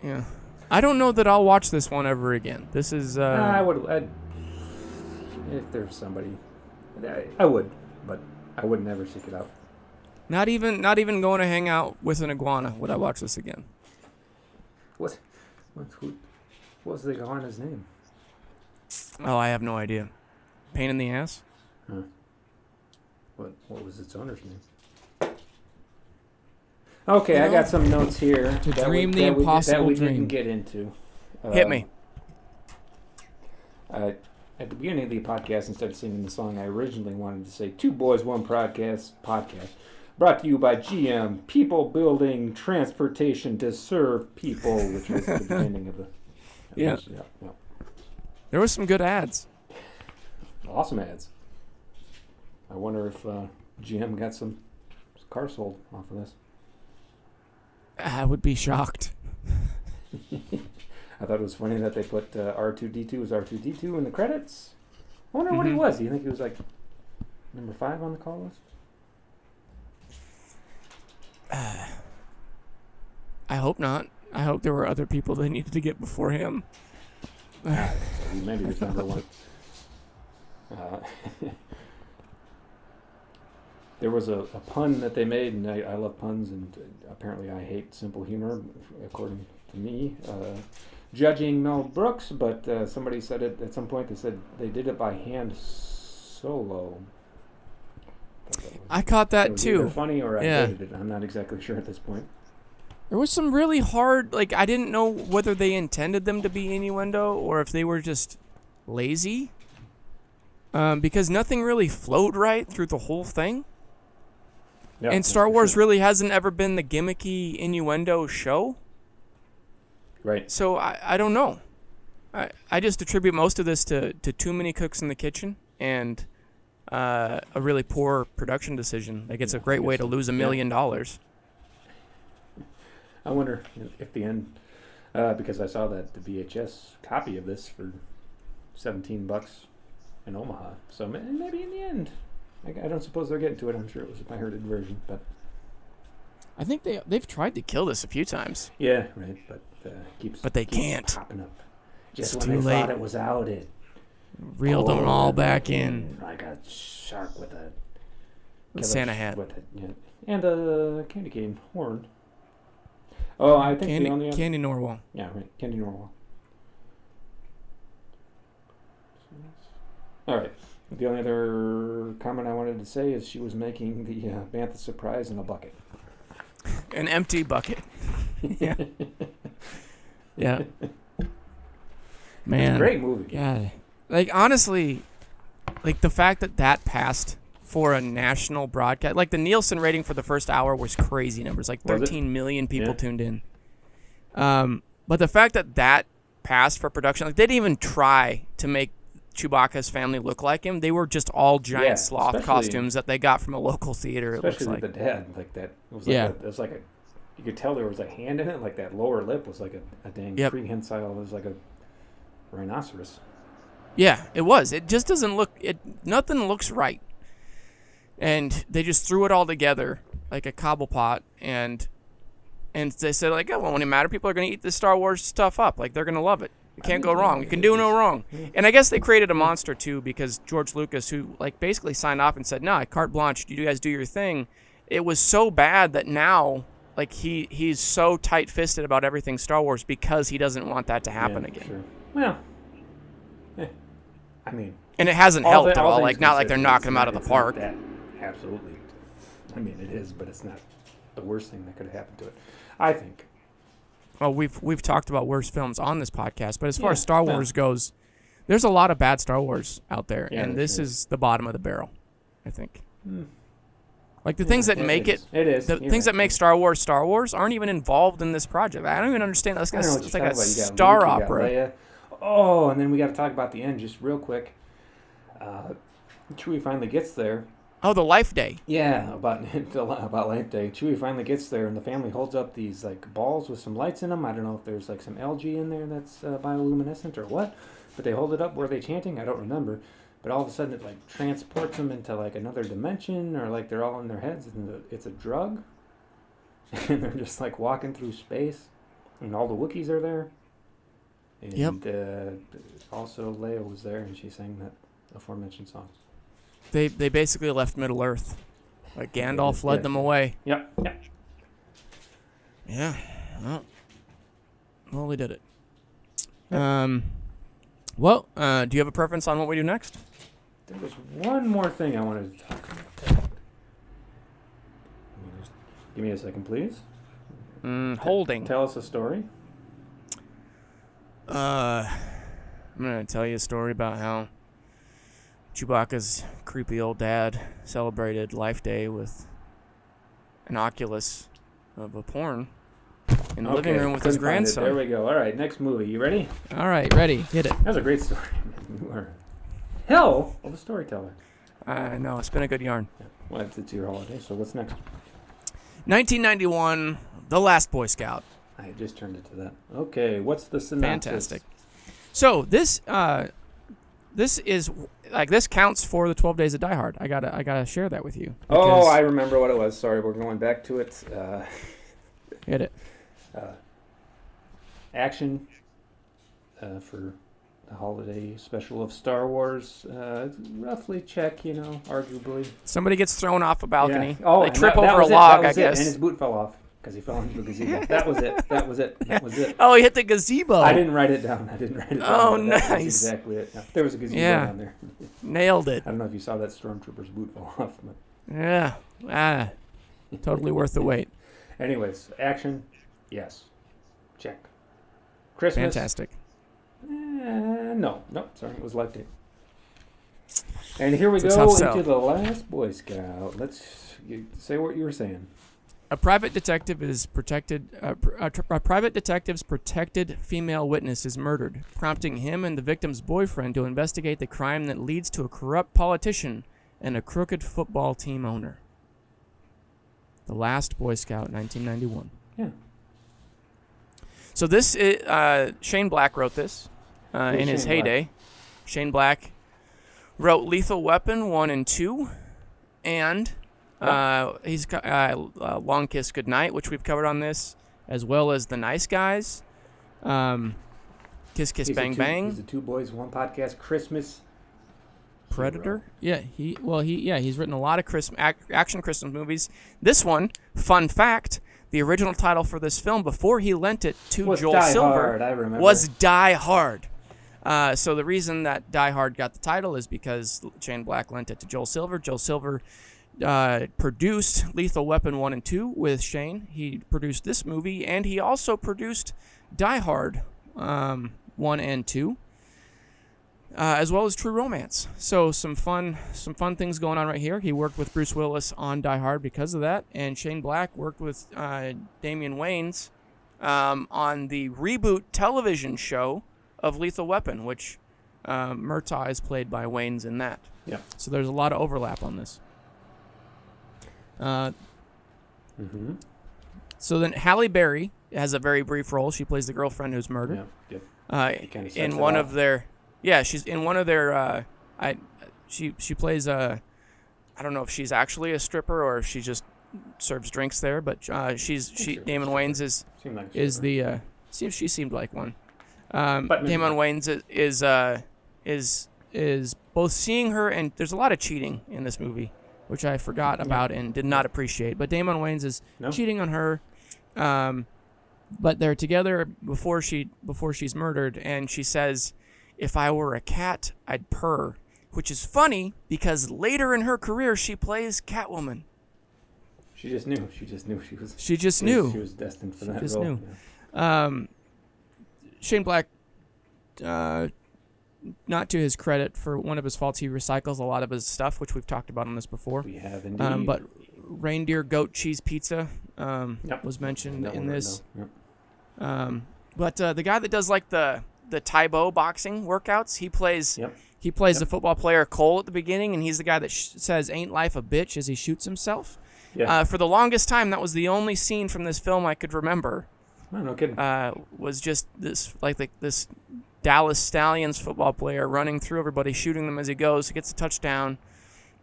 Yeah. I don't know that I'll watch this one ever again. This is. I would. If there's somebody, I would, but I would never seek it out. Not even going to hang out with an iguana would I watch this again. What was the iguana's name? Oh, I have no idea. Pain in the ass? Huh. What was its owner's name? Okay, I got some notes here. To dream the impossible that we dream. didn't get into. Hit me. At the beginning of the podcast, instead of singing the song, I originally wanted to say Two Boys, One Podcast, brought to you by GM, People Building Transportation to Serve People, which was the beginning of the... Yeah. There was some good ads. Awesome ads. I wonder if GM got some cars sold off of this. I would be shocked. I thought it was funny that they put R2-D2 as R2-D2 in the credits. I wonder what he was. Do you think he was like number 5 on the call list? I hope not. I hope there were other people they needed to get before him. Maybe he was number 1. There was a pun that they made, and I love puns, and apparently I hate simple humor, according to me. Judging Mel Brooks, but somebody said it at some point. They said they did it by hand solo. I caught that too. Either funny or I hated it. I'm not exactly sure at this point. There was some really hard, like, I didn't know whether they intended them to be innuendo or if they were just lazy. Because nothing really flowed right through the whole thing. Yeah, and Star Wars really hasn't ever been the gimmicky innuendo show. Right. So I don't know. I just attribute most of this to too many cooks in the kitchen and a really poor production decision. Like, it's a great way to lose $1 million. I wonder if the end, because I saw that the VHS copy of this for $17 in Omaha. So maybe in the end, I don't suppose they're getting to it. I'm sure it was a pirated version, but I think they've tried to kill this a few times. yeah, right. But they keeps can't. popping up. Just It's when too they late. thought it was out, it Reeled them all back in. like a shark with a Santa hat. with it, yeah. And a candy cane horn. Oh, I think the only Candy Norwell. yeah, right, Candy Norwell. All right. The only other comment I wanted to say is she was making the Bantha Surprise in a bucket. An empty bucket. Yeah. Yeah. Man. Great movie. Yeah. Like, honestly, like, the fact that passed for a national broadcast, like, the Nielsen rating for the first hour was crazy numbers. Like, 13 million people tuned in. But the fact that passed for production, like, they didn't even try to make Chewbacca's family look like him. They were just all giant sloth costumes that they got from a local theater. Especially it looks with the dad, like that. It was like you could tell there was a hand in it. Like that lower lip was like a dang prehensile. It was like a rhinoceros. Yeah, it was. It just doesn't look. Nothing looks right. And they just threw it all together like a cobble pot, and they said, like, oh, well, when it matter, people are going to eat this Star Wars stuff up. Like, they're going to love it. You can't go wrong. You can do no wrong. And I guess they created a monster, too, because George Lucas, who, like, basically signed off and said, no, carte blanche, you guys do your thing. It was so bad that now, like, he's so tight-fisted about everything Star Wars because he doesn't want that to happen again. Sure. Well, I mean... And it hasn't helped at all. Like, not like they're knocking him out of the park. Absolutely. I mean, it is, but it's not the worst thing that could have happened to it. I think. Well, we've talked about worse films on this podcast, but as far as Star Wars goes, there's a lot of bad Star Wars out there, and this is the bottom of the barrel, I think. Like, the things that make it the things that make Star Wars aren't even involved in this project. I don't even understand. It's like a star opera. Oh, and then we got to talk about the end just real quick. Chewie finally gets there. Oh, the Life Day. Yeah, about Life Day. Chewie finally gets there, and the family holds up these like balls with some lights in them. I don't know if there's like some algae in there that's bioluminescent or what, but they hold it up. Were they chanting? I don't remember. But all of a sudden, it like transports them into like another dimension, or like they're all in their heads, and it's a drug, and they're just like walking through space, and all the Wookiees are there. And also Leia was there, and she sang that aforementioned song. They basically left Middle Earth. Like, Gandalf led them away. Yep. Yeah. Well, we did it. Do you have a preference on what we do next? There was one more thing I wanted to talk about. Give me a second, please. Holding. Tell us a story. I'm going to tell you a story about how Chewbacca's creepy old dad celebrated Life Day with an Oculus of a porn in the living room with his grandson. There we go. All right, next movie. You ready? All right, ready. Hit it. That was a great story. You are hell of a storyteller. I know. It's been a good yarn. Yeah. Well, it's your holiday, so what's next? 1991, The Last Boy Scout. I just turned it to that. Okay, what's the synopsis? Fantastic. So this is like, this counts for the 12 Days of Die Hard. I gotta share that with you. Oh, I remember what it was. Sorry, we're going back to it. Hit it. Action for the holiday special of Star Wars. Roughly check, arguably. Somebody gets thrown off a balcony. Yeah. Oh, they trip over a log, I guess. And his boot fell off because he fell into the gazebo. That was it. Oh, he hit the gazebo. I didn't write it down. Oh, nice. That was exactly it. There was a gazebo down there. Nailed it. I don't know if you saw that stormtrooper's boot fall off. But. Yeah. Totally worth the wait. Anyways, action. Yes. Check. Christmas. Fantastic. No, sorry, it was Life Day. And here we go into The Last Boy Scout. Say what you were saying. A private detective's protected female witness is murdered, prompting him and the victim's boyfriend to investigate the crime that leads to a corrupt politician and a crooked football team owner. The Last Boy Scout, 1991. Yeah. So this is, Shane Black wrote this in his heyday. Shane Black wrote Lethal Weapon 1 and 2, and he's got Long Kiss Goodnight, which we've covered on this, as well as The Nice Guys, Kiss Kiss Bang Bang. He's the Two Boys One Podcast Christmas Predator. Yeah, he's written a lot of action Christmas movies. This one, fun fact, the original title for this film before he lent it to Joel Silver was Die Hard. So the reason that Die Hard got the title is because Shane Black lent it to Joel Silver. Joel Silver produced Lethal Weapon 1 and 2 with Shane. He produced this movie, and he also produced Die Hard 1 and 2, as well as True Romance. So some fun things going on right here. He worked with Bruce Willis on Die Hard because of that, and Shane Black worked with Damian Wayans on the reboot television show of Lethal Weapon, which Murtaugh is played by Wayans in that. Yeah. So there's a lot of overlap on this. So then Halle Berry has a very brief role. She plays the girlfriend who's murdered. In one of their, she's in one of their. She plays a. I don't know if she's actually a stripper or if she just serves drinks there, but Damon Wayans she seemed like one. Damon Wayans is both seeing her, and there's a lot of cheating in this movie, which I forgot about and did not appreciate. But Damon Wayans is cheating on her, but they're together before she's murdered, and she says, "If I were a cat, I'd purr," which is funny because later in her career she plays Catwoman. She just knew she was. She just knew she was destined for that role. She just knew. Yeah. Shane Black, not to his credit, for one of his faults, he recycles a lot of his stuff, which we've talked about on this before. We have indeed. But reindeer goat cheese pizza was mentioned in this. But the guy that does like the Taibo boxing workouts, he plays the football player Cole at the beginning, and he's the guy that says "Ain't life a bitch" as he shoots himself. Yeah. For the longest time, that was the only scene from this film I could remember. Oh, no kidding. Was just this this Dallas Stallions football player running through everybody, shooting them as he goes. He gets a touchdown,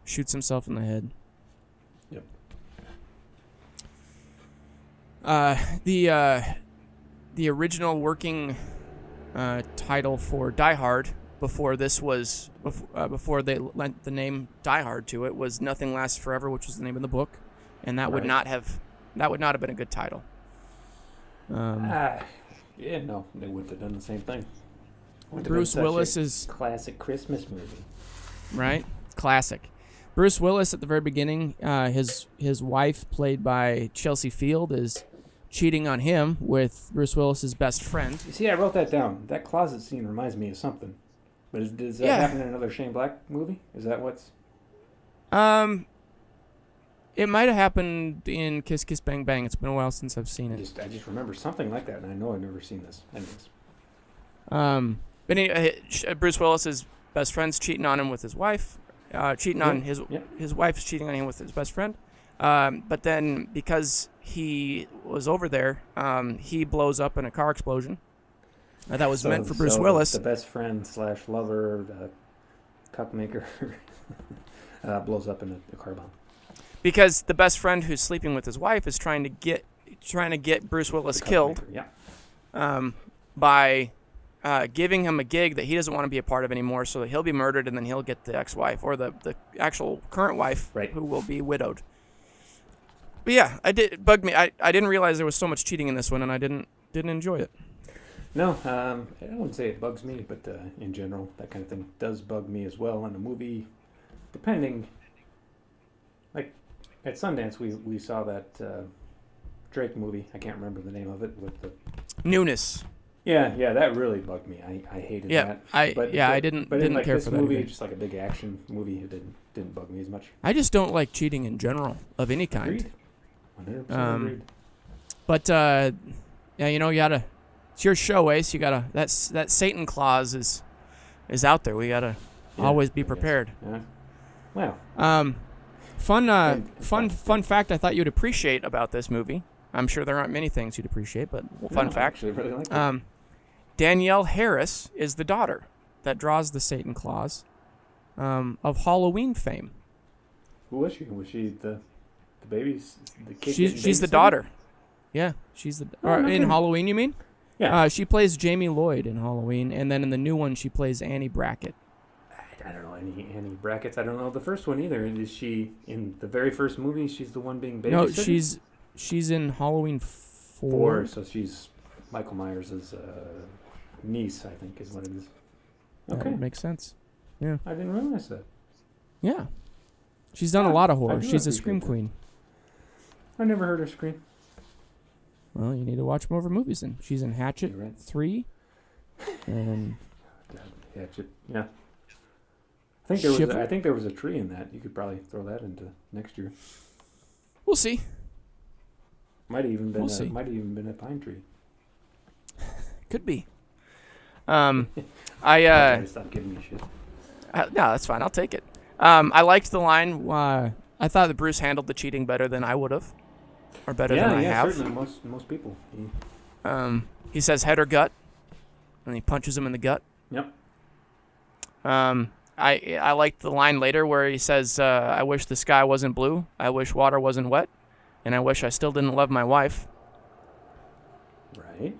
shoots himself in the head. Yep. The original working title for Die Hard before this was before they lent the name Die Hard to it was Nothing Lasts Forever, which was the name of the book, and that would not have been a good title. No, they wouldn't have done the same thing. Bruce Willis is classic Christmas movie, right? Classic. Bruce Willis at the very beginning, his wife, played by Chelsea Field, is cheating on him with Bruce Willis's best friend. You see, I wrote that down. That closet scene reminds me of something. But does that happen in another Shane Black movie? Is that what's? It might have happened in Kiss Kiss Bang Bang. It's been a while since I've seen it. I just remember something like that, and I know I've never seen this. Anyways. But anyway, Bruce Willis's best friend's cheating on him with his wife. His wife's cheating on him with his best friend. But then because he was over there, he blows up in a car explosion. That was meant for Bruce Willis. The best friend / lover, cup maker, blows up in a car bomb. Because the best friend who's sleeping with his wife is trying to get Bruce Willis killed. By giving him a gig that he doesn't want to be a part of anymore, so that he'll be murdered and then he'll get the ex-wife or the actual current wife, who will be widowed. But yeah, it bugged me. I didn't realize there was so much cheating in this one, and I didn't enjoy it. No, I wouldn't say it bugs me, but in general, that kind of thing does bug me as well. In a movie, depending, like at Sundance, we saw that Drake movie. I can't remember the name of it with the Newness. Yeah, that really bugged me. I hated that. I didn't care for that. This movie, just like a big action movie, it didn't bug me as much. I just don't like cheating in general of any kind. Agreed. 100% agreed. But you gotta. It's your show, Ace. You gotta. That Satan clause is out there. We gotta always be prepared. Yeah. Wow. Fun fact I thought you'd appreciate about this movie. I'm sure there aren't many things you'd appreciate, but fun fact. I actually really like it. Danielle Harris is the daughter that draws the Satan Claus of Halloween fame. Who was she? Was she the baby's the kid? She's the daughter. Yeah, she's the in Halloween. You mean? Yeah. She plays Jamie Lloyd in Halloween, and then in the new one she plays Annie Brackett. I don't know any brackets. I don't know the first one either. Is she in the very first movie? She's the one being babysitted? No, she's in Halloween 4. 4, so she's Michael Myers' niece, I think, is what it is. Okay, that makes sense. Yeah, I didn't realize that. Yeah, she's done a lot of horror. I do She's a scream appreciate queen. I never heard her scream. Well, you need to watch more of her movies then. She's in Hatchet 3, and God, Hatchet. Yeah. I think there was a tree in that. You could probably throw that into next year. We'll see. Might have even been a pine tree. Could be. Stop giving me shit. No, that's fine. I'll take it. I liked the line. I thought that Bruce handled the cheating better than I would have, or better than I have. Certainly most people. He says head or gut, and he punches him in the gut. Yep. I liked the line later where he says, "I wish the sky wasn't blue. I wish water wasn't wet, and I wish I still didn't love my wife." Right.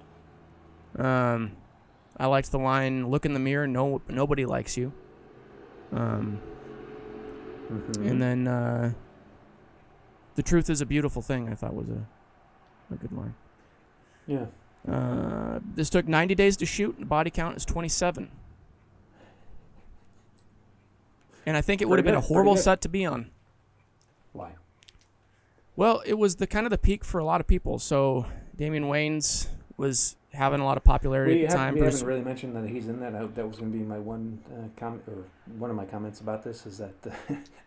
I liked the line, "Look in the mirror. Nobody likes you." And then the truth is a beautiful thing. I thought was a good line. Yeah. This took 90 days to shoot. The body count is 27. And I think it would have been a horrible set to be on. Why? Well, it was the kind of the peak for a lot of people. So Damian Wayans was having a lot of popularity at the time. We haven't really mentioned that he's in that. That was going to be my one comment, or one of my comments about this, is that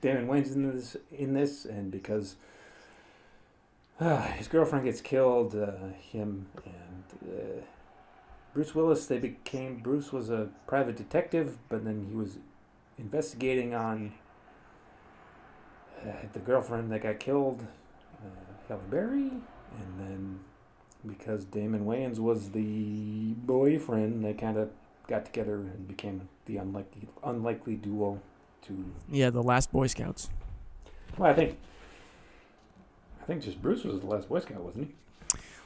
Damian Wayans in this, and because his girlfriend gets killed, him and Bruce Willis, Bruce was a private detective, but then he was investigating on the girlfriend that got killed, Halle Berry, and then because Damon Wayans was the boyfriend, they kind of got together and became the unlikely duo to... Yeah, the last Boy Scouts. Well, I think just Bruce was the last Boy Scout, wasn't he?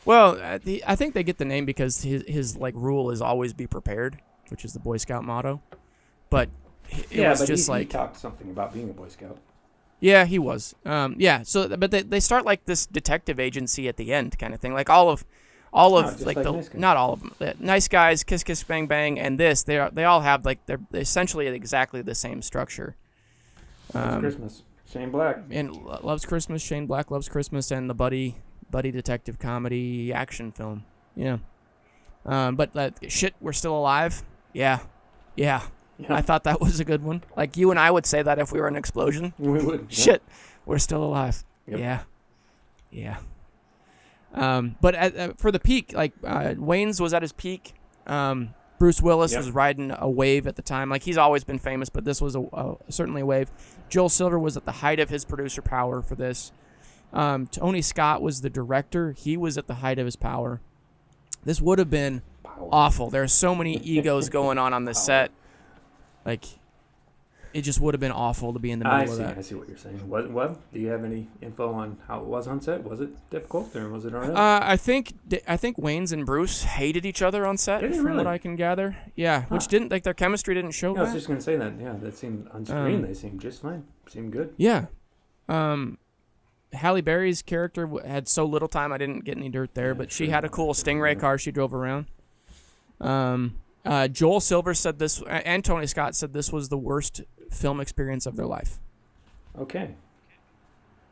Well, I think they get the name because his rule is always be prepared, which is the Boy Scout motto. But it was just he talked something about being a Boy Scout. Yeah, he was. So, but they start like this detective agency at the end kind of thing. Like all of like the nice not all of them. Nice Guys, Kiss Kiss Bang Bang, and this they all have like they're essentially exactly the same structure. Loves Christmas, Shane Black. And Loves Christmas, Shane Black Loves Christmas, and the buddy detective comedy action film. Yeah. But shit, we're still alive. Yeah. I thought that was a good one. Like, you and I would say that if we were in an explosion. We would. Yeah. Shit, we're still alive. Yep. Yeah. But for the peak, like, Wayne's was at his peak. Bruce Willis was riding a wave at the time. Like, he's always been famous, but this was certainly a wave. Joel Silver was at the height of his producer power for this. Tony Scott was the director. He was at the height of his power. This would have been awful. There are so many egos going on this set. Like, it just would have been awful to be in the middle of that. I see what you're saying. What? Do you have any info on how it was on set? Was it difficult, or was it all right? I think Wayans and Bruce hated each other on set, from what I can gather. Yeah, which didn't, like, their chemistry didn't show that. I was just gonna say that. Yeah, that seemed on screen. They seemed just fine. Seemed good. Yeah. Halle Berry's character had so little time, I didn't get any dirt there, but she had a cool Stingray car she drove around. Joel Silver said this, and Tony Scott said this was the worst film experience of their life. Okay.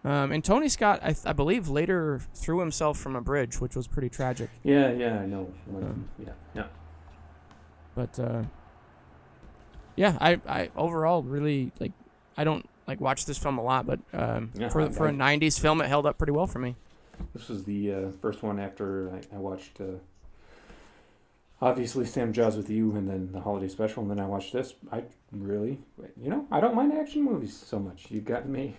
And Tony Scott, I believe, later threw himself from a bridge, which was pretty tragic. Yeah, I know. Yeah. But I overall really like. I don't like watch this film a lot, but for a '90s film, it held up pretty well for me. This was the first one after I watched obviously Sam Jaws with You, and then the holiday special, and then I watched this. I really, I don't mind action movies so much. You've gotten me.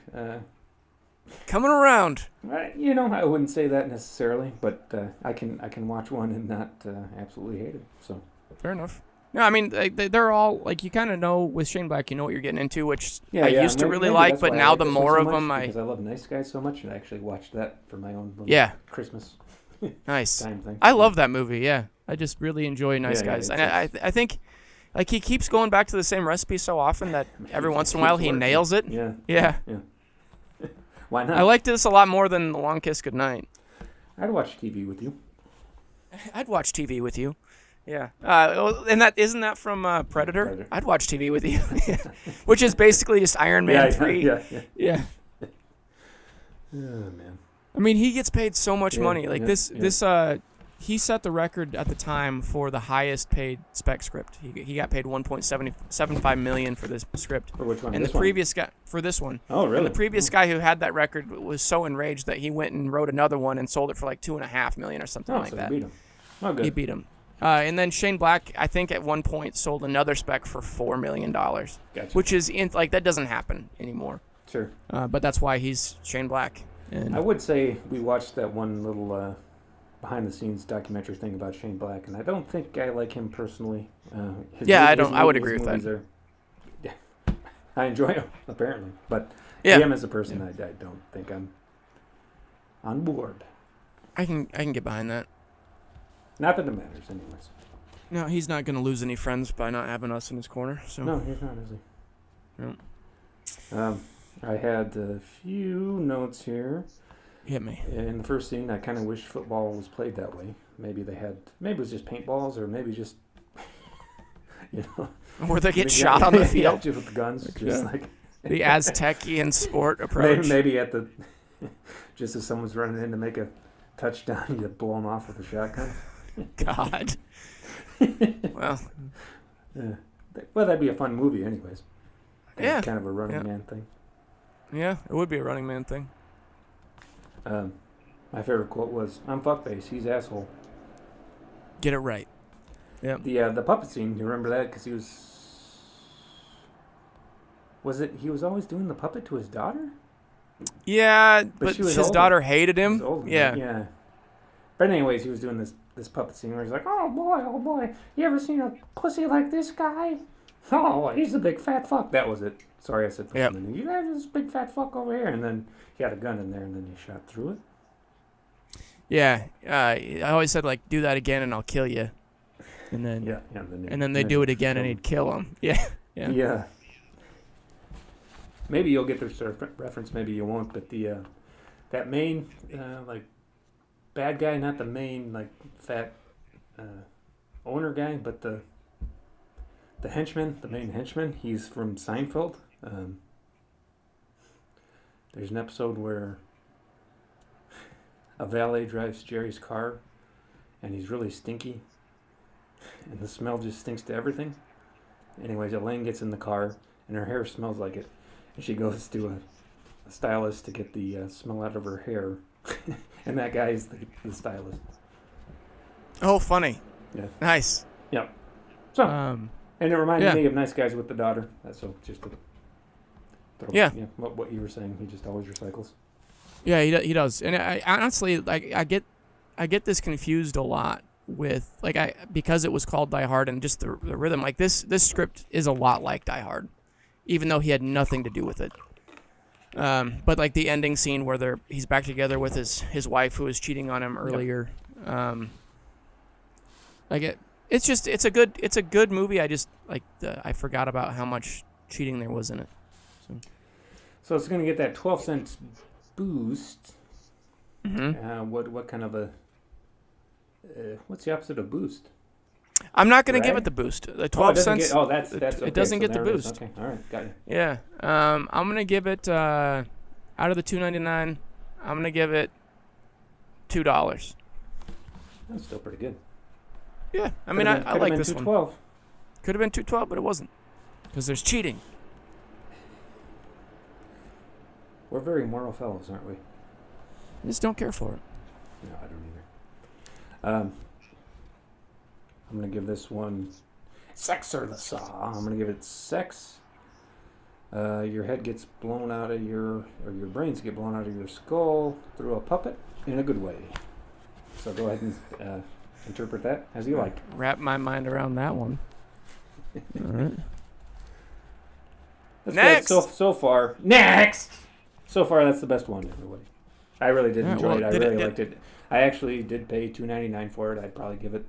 Coming around. I wouldn't say that necessarily, but I can watch one and not absolutely hate it. So Fair enough. No, I mean they're all like, you kind of know with Shane Black, you know what you're getting into, which I used to really like, but now the more of them, because I love Nice Guys so much, and I actually watched that for my own Christmas nice time thing. I love that movie. Yeah, I just really enjoy Nice Guys, and I think like he keeps going back to the same recipe so often that every once in a while he nails it. Yeah. Why not? I liked this a lot more than The Long Kiss Goodnight. I'd watch TV with you. I'd watch TV with you. Yeah. And isn't that from Predator? I'd watch TV with you. Which is basically just Iron Man 3. Yeah. Oh, man. I mean, he gets paid so much money. Like this he set the record at the time for the highest paid spec script. He got paid $1.75 million for this script. For which one? And the previous guy for this one. Oh, really? And the previous guy who had that record was so enraged that he went and wrote another one and sold it for like $2.5 million or something like that. He beat him. Oh, good. He beat him. And then Shane Black, I think at one point sold another spec for $4 million. Gotcha. Which is that doesn't happen anymore. Sure. But that's why he's Shane Black. And I would say we watched that one little behind-the-scenes documentary thing about Shane Black, and I don't think I like him personally. I would agree with that. I enjoy him apparently, but him as a person, I don't think I'm on board. I can get behind that. Not that it matters, anyways. No, he's not going to lose any friends by not having us in his corner. So no, he's not, is he? No. I had a few notes here. Hit me. In the first scene, I kind of wish football was played that way. Maybe it was just paintballs, or maybe just, where they get shot on the field. Just with the guns, like the Aztecian sport approach. Maybe at the, just as someone's running in to make a touchdown, you blow them off with a shotgun. God. Well. Well, that'd be a fun movie, anyways. Yeah. Kind of a Running Man thing. Yeah, it would be a Running Man thing. My favorite quote was, "I'm fuckface, he's asshole." Get it right. Yeah. The puppet scene, you remember that? Because he was always doing the puppet to his daughter? Yeah, but his daughter hated him. Yeah. But anyways, he was doing this puppet scene where he's like, oh boy, you ever seen a pussy like this guy? Oh, he's a big fat fuck. That was it. Sorry, I said pussy. Yep. You got this big fat fuck over here. And then he had a gun in there, and then he shot through it. Yeah, I always said, like, do that again and I'll kill you. And then and then they do it again and he'd kill him. Yeah. Maybe you'll get this reference, maybe you won't. But that main bad guy, not the main fat owner guy, but the henchman, the main henchman. He's from Seinfeld. There's an episode where a valet drives Jerry's car, and he's really stinky, and the smell just stinks to everything. Anyways, Elaine gets in the car, and her hair smells like it, and she goes to a stylist to get the smell out of her hair, and that guy is the stylist. Oh, funny. Yeah. Nice. Yep. So, and it reminded me of Nice Guys with the Daughter. That's so just to what you were saying. He just always recycles. Yeah, he does. And I honestly, I get this confused a lot with because it was called Die Hard and just the rhythm. Like this script is a lot like Die Hard, even though he had nothing to do with it. But like the ending scene where he's back together with his wife who was cheating on him earlier. Yep. It's a good movie. I just I forgot about how much cheating there was in it. So it's going to get that 12-cent boost. Mm-hmm. What kind of a what's the opposite of boost? I'm not going to give it the boost. The 12 cents. That's okay. It doesn't get the boost. Okay, all right, got you. Yeah. I'm going to give it out of the $2.99. I'm going to give it $2. That's still pretty good. Yeah, I mean, I like this one. $2.12. Could have been $2.12, but it wasn't because there's cheating. We're very moral fellows, aren't we? I just don't care for it. No, I don't either. I'm going to give this one sex or the saw. I'm going to give it sex. Your head gets blown out of your brains get blown out of your skull through a puppet in a good way. So go ahead and interpret that as you like. Wrap my mind around that one. All right. That's Next! good. So far. Next! So far, that's the best one, everybody. I really did enjoy it. I really liked it. I actually did pay $2.99 for it. I'd probably give it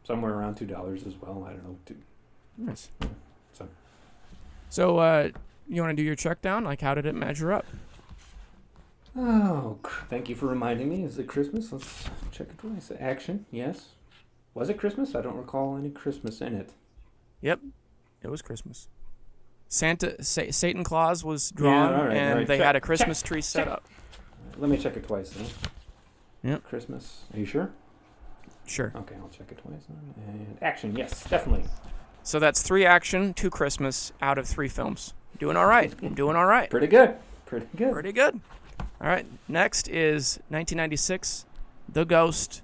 somewhere around $2 as well. I don't know. Nice. So you want to do your check down? Like, how did it measure up? Oh, thank you for reminding me. Is it Christmas? Let's check it twice. Action, yes. Was it Christmas? I don't recall any Christmas in it. Yep, it was Christmas. Satan Claus was drawn, all right. they had a Christmas tree set up. Let me check it twice then. Yep. Christmas. Are you sure? Sure. Okay, I'll check it twice then. And action, yes, definitely. So that's 3 action, 2 Christmas out of 3 films. Doing all right. I'm doing all right. Pretty good. Pretty good. Pretty good. All right. Next is 1996, The Ghost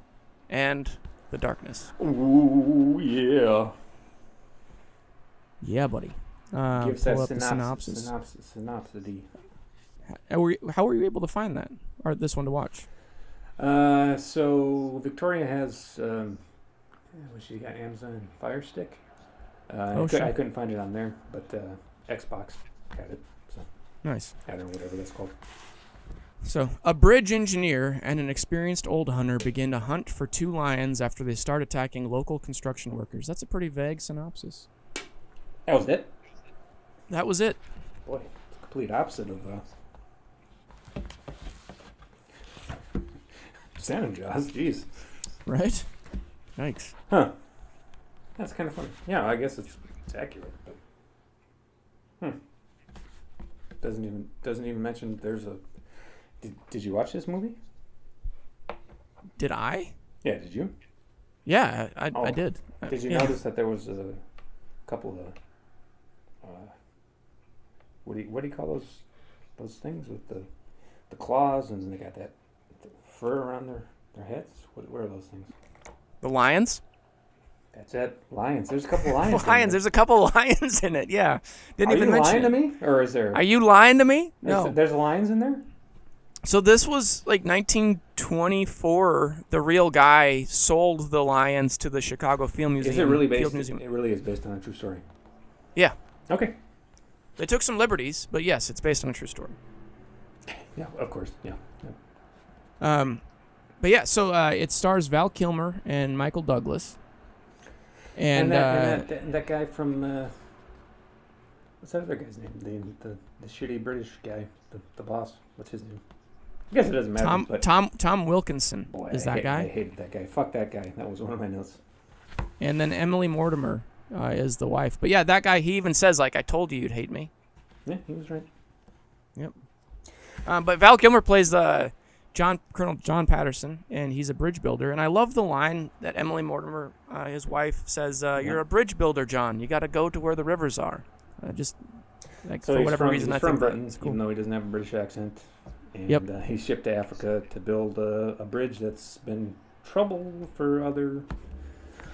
and The Darkness. Ooh, yeah. Yeah, buddy. Give pull that up the synopsis. Synopsis. How were you able to find that, or this one to watch? So Victoria has, she got Amazon Fire Stick. Sure. I couldn't find it on there, but Xbox had it. So Nice. I don't know, whatever that's called. So, a bridge engineer and an experienced old hunter begin to hunt for 2 lions after they start attacking local construction workers. That's a pretty vague synopsis. That was it? That was it. Boy, it's the complete opposite of Santa Jaws. Jeez. Right? Thanks. Huh. That's kind of funny. Yeah, I guess it's accurate, but doesn't even mention there's a. Did you watch this movie? Did I? Yeah, did you? Yeah, I did. Did you Yeah. notice that there was a couple of what do you call those things with the claws, and they got that fur around their heads? What are those things? The lions? That's it. Lions. There's a couple lions. Lions. There's a couple lions in it. Yeah. Didn't Are even you mention lying to me, or is there? Are you lying to me? No. There's lions in there. So this was like 1924. The real guy sold the lions to the Chicago Field Museum. Is it really based? Field Museum. It really is based on a true story. Yeah. Okay. They took some liberties, but yes, it's based on a true story. Yeah, of course. Yeah. But yeah, so it stars Val Kilmer and Michael Douglas. And that guy from what's that other guy's name? The shitty British guy, the boss. What's his name? I guess it doesn't matter. Tom Wilkinson is that guy. I hated that guy. Fuck that guy. That was one of my notes. And then Emily Mortimer is the wife. But yeah, that guy, he even says, like, I told you you'd hate me. Yeah, he was right. Yep. But Val Kilmer plays Colonel John Patterson, and he's a bridge builder. And I love the line that Emily Mortimer, his wife, says, you're a bridge builder, John. You got to go to where the rivers are. For whatever reason, I think from Britain, that's cool. even though he doesn't have a British accent. And Yep. He's shipped to Africa to build a bridge that's been trouble for other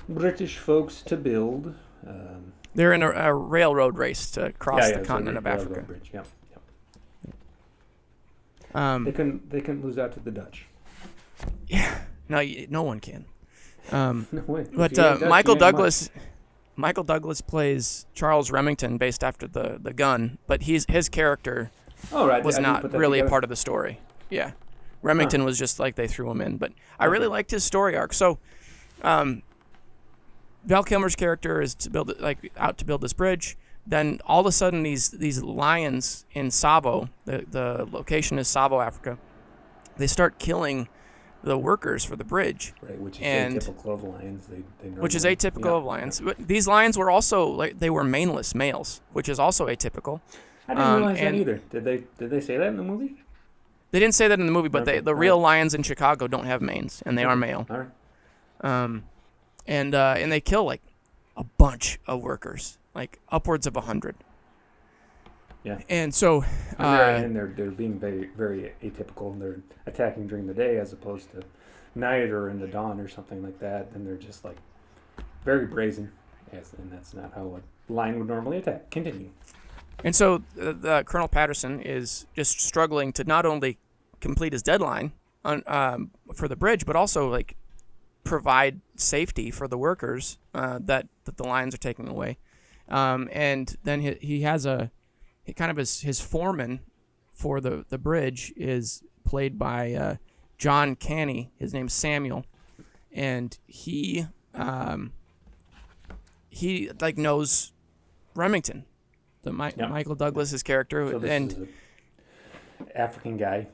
British folks to build. They're in a railroad race to cross the continent of Africa. Bridge. Yep. They couldn't lose out to the Dutch. Yeah, no one can. No way. But Michael Douglas plays Charles Remington, based after the gun. But his character was not really a part of the story. Yeah, Remington was just like they threw him in. But I really liked his story arc. So, Val Kilmer's character is out to build this bridge. Then all of a sudden, these lions in Savo, the location is Savo, Africa, they start killing the workers for the bridge. Right, which is atypical of lions. Which is atypical of lions. But these lions were also they were maneless males, which is also atypical. I didn't realize that either. Did they say that in the movie? They didn't say that in the movie, but Okay. the real lions in Chicago don't have manes, and they are male. All right. And they kill like a bunch of workers, like upwards of 100. Yeah. And so, they're being very, very atypical, and they're attacking during the day as opposed to night or in the dawn or something like that. And they're just like very brazen, and that's not how a lion would normally attack. Continue. And so Colonel Patterson is just struggling to not only complete his deadline for the bridge, but also like provide safety for the workers that the lions are taking away. And then he has his foreman for the bridge is played by John Canny. His name's Samuel, and he like knows Remington, Michael Douglas's character, So this and is an African guy,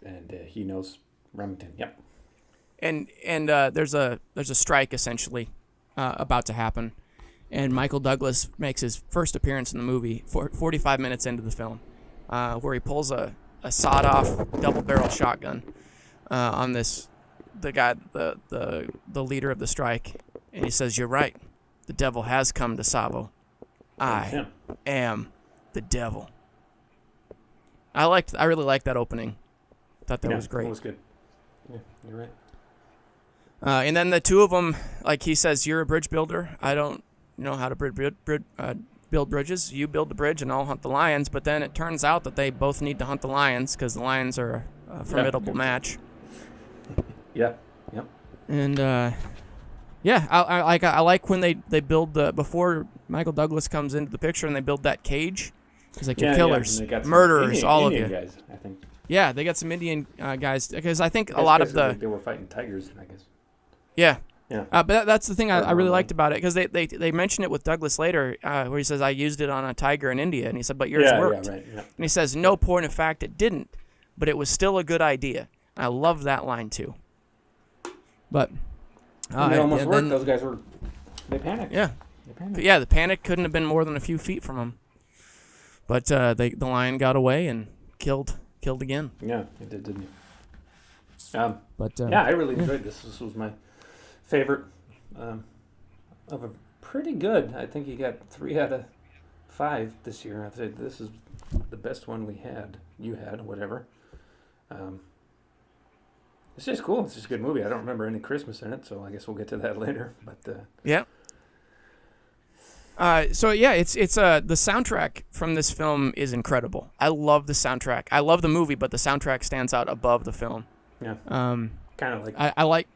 and he knows Remington. Yep. and there's a strike essentially about to happen, and Michael Douglas makes his first appearance in the movie 45 minutes into the film, where he pulls a sawed-off double-barrel shotgun on the guy, the leader of the strike, and he says, "You're right. The devil has come to Savo. I am the devil." I really liked that opening. Thought that was great. That was good. Yeah, you're right. And then the two of them, like he says, "You're a bridge builder. I don't know how to build bridges. You build the bridge, and I'll hunt the lions." But then it turns out that they both need to hunt the lions because the lions are a formidable match. Yeah. Yep. And I like when they build before Michael Douglas comes into the picture and they build that cage. It's like, you're killers, murderers, all Indian of you. Guys, I think. Yeah, they got some Indian guys because I think a lot of the they were fighting tigers, I guess. yeah. Yeah. But that's the thing I really liked about it, because they mention it with Douglas later, where he says, "I used it on a tiger in India," and he said, "But yours worked." Yeah, right. Yeah. And he says, "No point of fact, it didn't, but it was still a good idea." I love that line too. But it almost worked. Those guys they panicked. Yeah. They panicked. Yeah, the panic couldn't have been more than a few feet from him. But the lion got away and killed again. Yeah, it did, didn't it? I really enjoyed this. This was my favorite of a pretty good. I think you got 3 out of 5 this year. I'd say this is the best one we had. You had, whatever. It's just cool. It's just a good movie. I don't remember any Christmas in it, so I guess we'll get to that later. But yeah. It's the soundtrack from this film is incredible. I love the soundtrack. I love the movie, but the soundtrack stands out above the film. Yeah. Kind of like I like.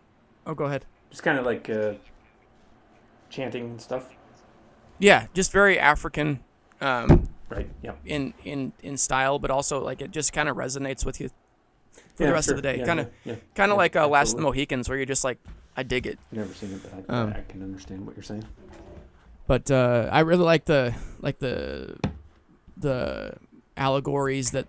Oh, go ahead. Just kind of like chanting and stuff. Yeah, just very African. Right. Yeah. In style, but also like it just kind of resonates with you for the rest of the day. Yeah, kind of like Last of the Mohicans, where you're just like, I dig it. Never seen it, but I can understand what you're saying. But I really like the allegories that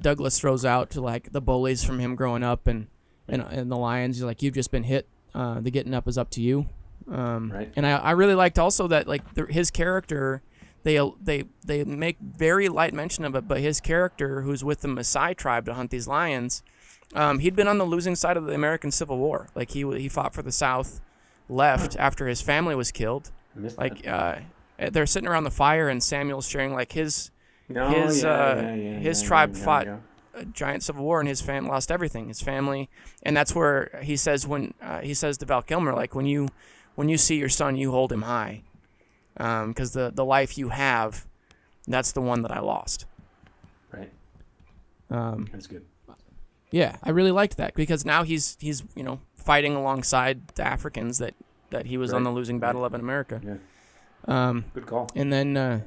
Douglas throws out to like the bullies from him growing up and the lions. He's like, you've just been hit. The getting up is up to you. Right. And I really liked also that like his character, they make very light mention of it, but his character, who's with the Maasai tribe to hunt these lions, he'd been on the losing side of the American Civil War. Like he fought for the South, left after his family was killed. Like they're sitting around the fire, and Samuel's sharing like his tribe fought a giant civil war, and his family lost everything, his family, and that's where he says he says to Val Kilmer, like when you see your son, you hold him high, because the life you have, that's the one that I lost. Right. That's good. Yeah, I really liked that, because now he's fighting alongside the Africans that he was on the losing battle of in America. Yeah. Good call. And then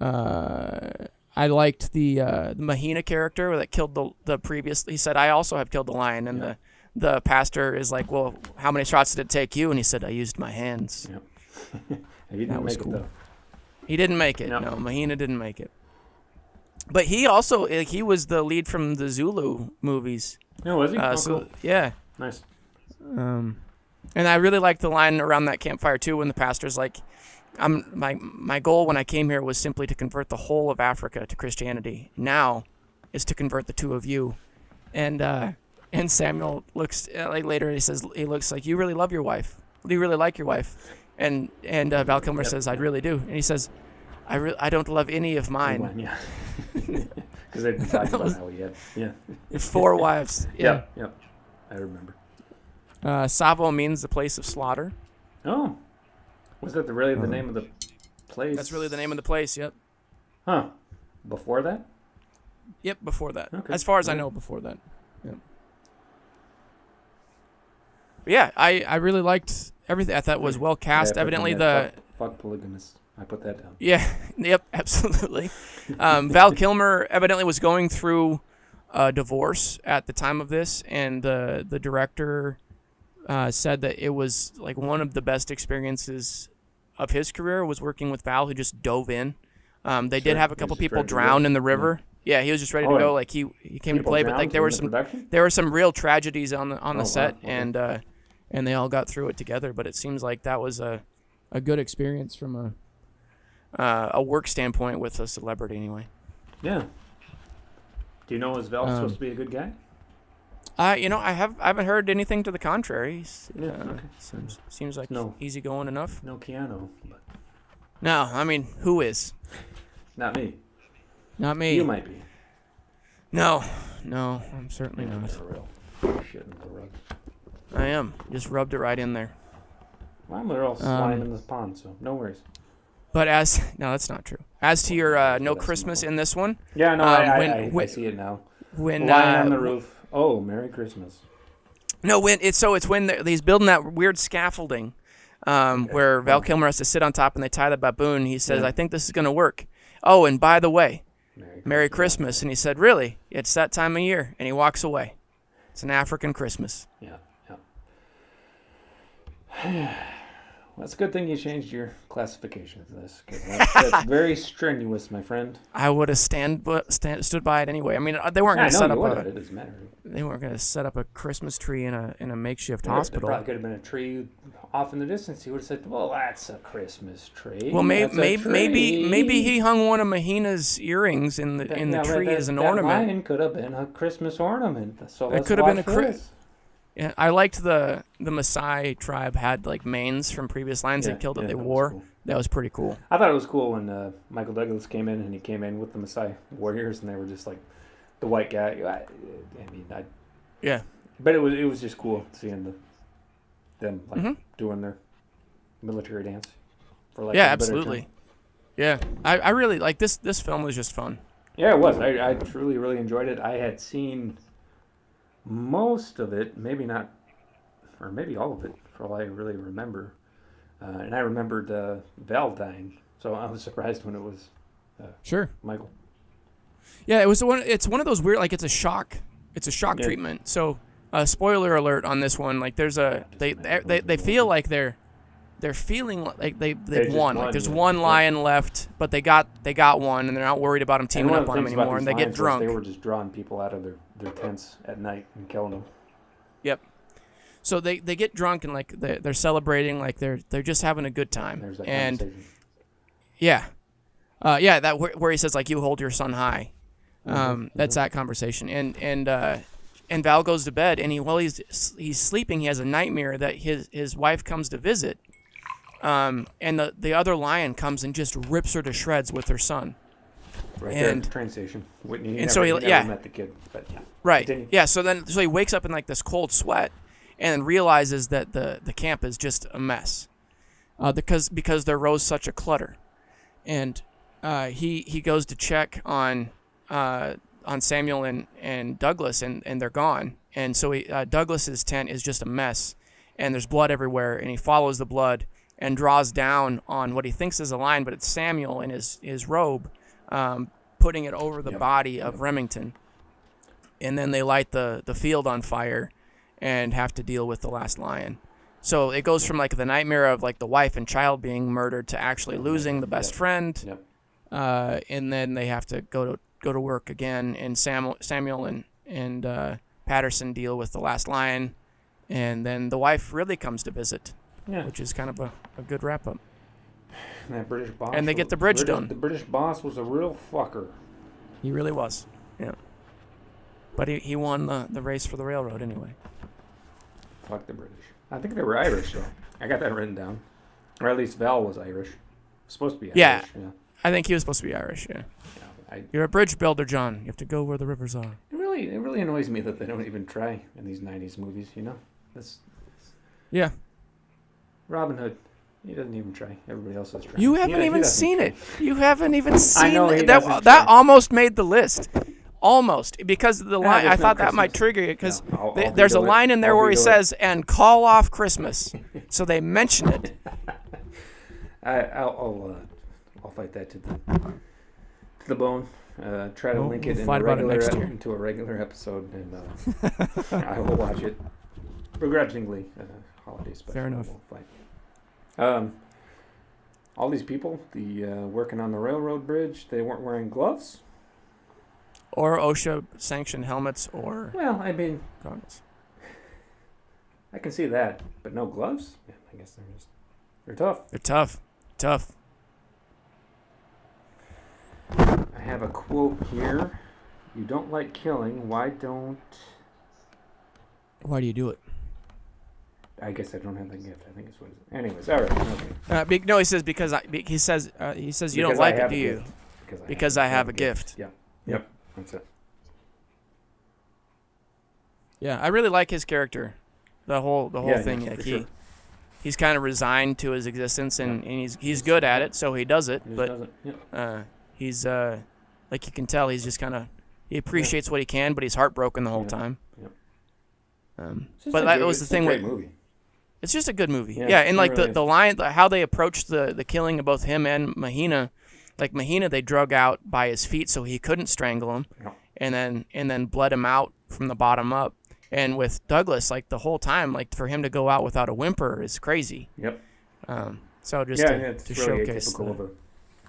I liked the Mahina character that killed the previous. He said, "I also have killed the lion," and the pastor is like, "Well, how many shots did it take you?" And he said, "I used my hands." Yeah. He didn't make it though. He didn't make it. No, Mahina didn't make it. But he also he was the lead from the Zulu movies. Oh, was he? So cool. yeah. Nice. And I really liked the line around that campfire too, when the pastor's like, my goal when I came here was simply to convert the whole of Africa to Christianity. Now is to convert the two of you." And Samuel looks like later, he looks like, "You really love your wife. Do you really like your wife?" And Val Kilmer says, "I really do." And he says, I don't love any of mine. Yeah. Because they've been talking about how he had 4 wives. Yeah. I remember. Savo means the place of slaughter. Oh. Was that really the name of the place? That's really the name of the place. Yep. Huh. Before that? Yep. Before that, Okay. as far as I know, before that. Yep. But yeah, I really liked everything. I thought it was well cast. Yeah, Evidently, the fuck polygamous. I put that down. yeah, yep, absolutely. Val Kilmer evidently was going through a divorce at the time of this, and the director said that it was like one of the best experiences of his career was working with Val, who just dove in. They did have a couple people drown in the river. Yeah, he was just ready to go. Like he came to play, but like there were some real tragedies on the set, wow. Okay. and they all got through it together. But it seems like that was a good experience from a work standpoint with a celebrity anyway. Yeah. Do you know is Val supposed to be a good guy? I haven't heard anything to the contrary. Okay. Seems like No. easygoing enough. No Keanu, but No, I mean, who is? not me. Not me. You might be. No, I'm certainly not. You're real shit in the rug. I am. Just rubbed it right in there. Well, they're all slime in this pond, so no worries. But no, that's not true. As to your no That's Christmas not in this one. Yeah, no, when I see it now. When Lying on the roof. Oh, Merry Christmas. No, when he's building that weird scaffolding, where Val Kilmer has to sit on top and they tie the baboon. He says, "I think this is gonna work." Oh, and by the way, Merry Christmas. And he said, "Really? It's that time of year." And he walks away. It's an African Christmas. Yeah. Well, it's a good thing you changed your classification of this, 'cause that's very strenuous, my friend. I would have stood by it anyway. I mean, they weren't going to set up it doesn't matter. They weren't going to set up a Christmas tree in a makeshift There hospital. probably could have been a tree off in the distance. He would have said, "Well, that's a Christmas tree." Well, That's a tree." maybe he hung one of Mahina's earrings in the tree as an ornament. That lion could have been a Christmas ornament. So It could have been a Yeah, I liked the Maasai tribe had like manes from previous lions they killed that they wore. Cool. That was pretty cool. I thought it was cool when Michael Douglas came in, and he came in with the Maasai warriors, and they were just like the white guy. Yeah. But it was just cool seeing them like doing their military dance. For like Yeah, absolutely. Yeah, I really like this. This film was just fun. Yeah, it was. I truly really enjoyed it. I had seen most of it, maybe not, or maybe all of it, for all I really remember. And I remembered Val dying, so I was surprised when it was Sure. Michael. Yeah, it's one of those weird, like it's a shock treatment. So, spoiler alert on this one. Like there's they feel like they're feeling like they've won. Like there's one lion left, but they got one, and they're not worried about him teaming up on him anymore, and they get drunk. They were just drawing people out of their tents at night and killing them. Yep. So they get drunk and like they're celebrating, like they're just having a good time. There's that and conversation. that where he says like you hold your son high. That's that conversation. And Val goes to bed, and he's sleeping. He has a nightmare that his wife comes to visit, and the other lion comes and just rips her to shreds with her son. Right there at the train station. Whitney, he never met the kid, but yeah. Right. Continue. Yeah. So he wakes up in like this cold sweat, and realizes that the camp is just a mess, because there rose such a clutter, and he goes to check on Samuel and Douglas, and they're gone. And so Douglas's tent is just a mess, and there's blood everywhere. And he follows the blood and draws down on what he thinks is a lion, but it's Samuel in his robe, putting it over the body of Remington. And then they light the field on fire and have to deal with the last lion. So it goes from like the nightmare of like the wife and child being murdered to actually losing the best friend. Yep. And then they have to go to work again, and Samuel and Patterson deal with the last lion, and then the wife really comes to visit, which is kind of a good wrap up. And that British boss. And they get the bridge done. The British boss was a real fucker. He really was. Yeah. But he won the race for the railroad anyway. Fuck the British. I think they were Irish though. I got that written down, or at least Val was Irish. Supposed to be Irish. Yeah. I think he was supposed to be Irish. Yeah. Yeah, You're a bridge builder, John. You have to go where the rivers are. It really annoys me that they don't even try in these '90s movies. You know, that's. Yeah. Robin Hood. He doesn't even try. Everybody else is trying. You haven't even seen it. You haven't even seen I know he it. doesn't That try. almost made the list. Almost. Because the line, I there's no thought that might Christmas. trigger you. Because No, I'll there's a veto it. line in there I'll where he veto it. says, and call off Christmas. So they mention it. I'll fight that to the bone. Try to Well, link it we'll fight about it next year. into a regular episode, and I will watch it begrudgingly. Holiday special. Fair enough. We'll fight. All these people, working on the railroad bridge, they weren't wearing gloves. Or OSHA sanctioned helmets or Well, I mean, goggles. I can see that, but no gloves. Yeah, I guess they're tough. They're tough. Tough. I have a quote here. You don't like killing. Why don't... Why do you do it? I guess I don't have that gift. I think it's what it is. Anyways, all right. Okay. No, he says because he says you don't like it, do you? Because I have a gift. Yeah. Yep. That's it. Yeah, I really like his character. The whole thing. Yeah, Like for sure. he's kind of resigned to his existence, and he's good at it, so he does it. He just But does it. Yep. he's like you can tell he's just kind of he appreciates what he can, but he's heartbroken the whole Yeah. time. Yep. But that was the thing with with movie. it's just a good movie. Yeah, Yeah, and it like really the line, how they approached the killing of both him and Mahina. Like Mahina, they drug out by his feet so he couldn't strangle him, Yeah. and then bled him out from the bottom up. And with Douglas, like the whole time, like for him to go out without a whimper is crazy. Yep. So just Yeah, to, and it's to really showcase. atypical of a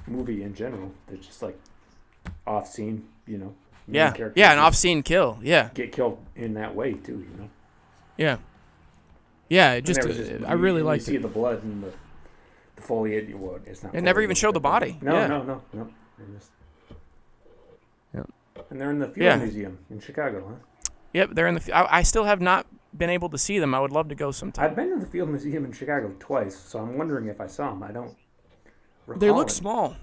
movie in general. It's just like off scene, main Yeah, characters yeah, an just off-scene kill. Yeah, get killed in that way too. yeah, yeah. It And just, there was just- I really you liked see it. the blood and the foliage. Well, it's not. It never foliage, even showed the but body. No, Yeah. no. They're just- Yeah. And they're in the Field Yeah. Museum in Chicago, huh? Yep, they're in the. I still have not been able to see them. I would love to go sometime. I've been to the Field Museum in Chicago twice, so I'm wondering if I saw them. I don't recall They look it. small.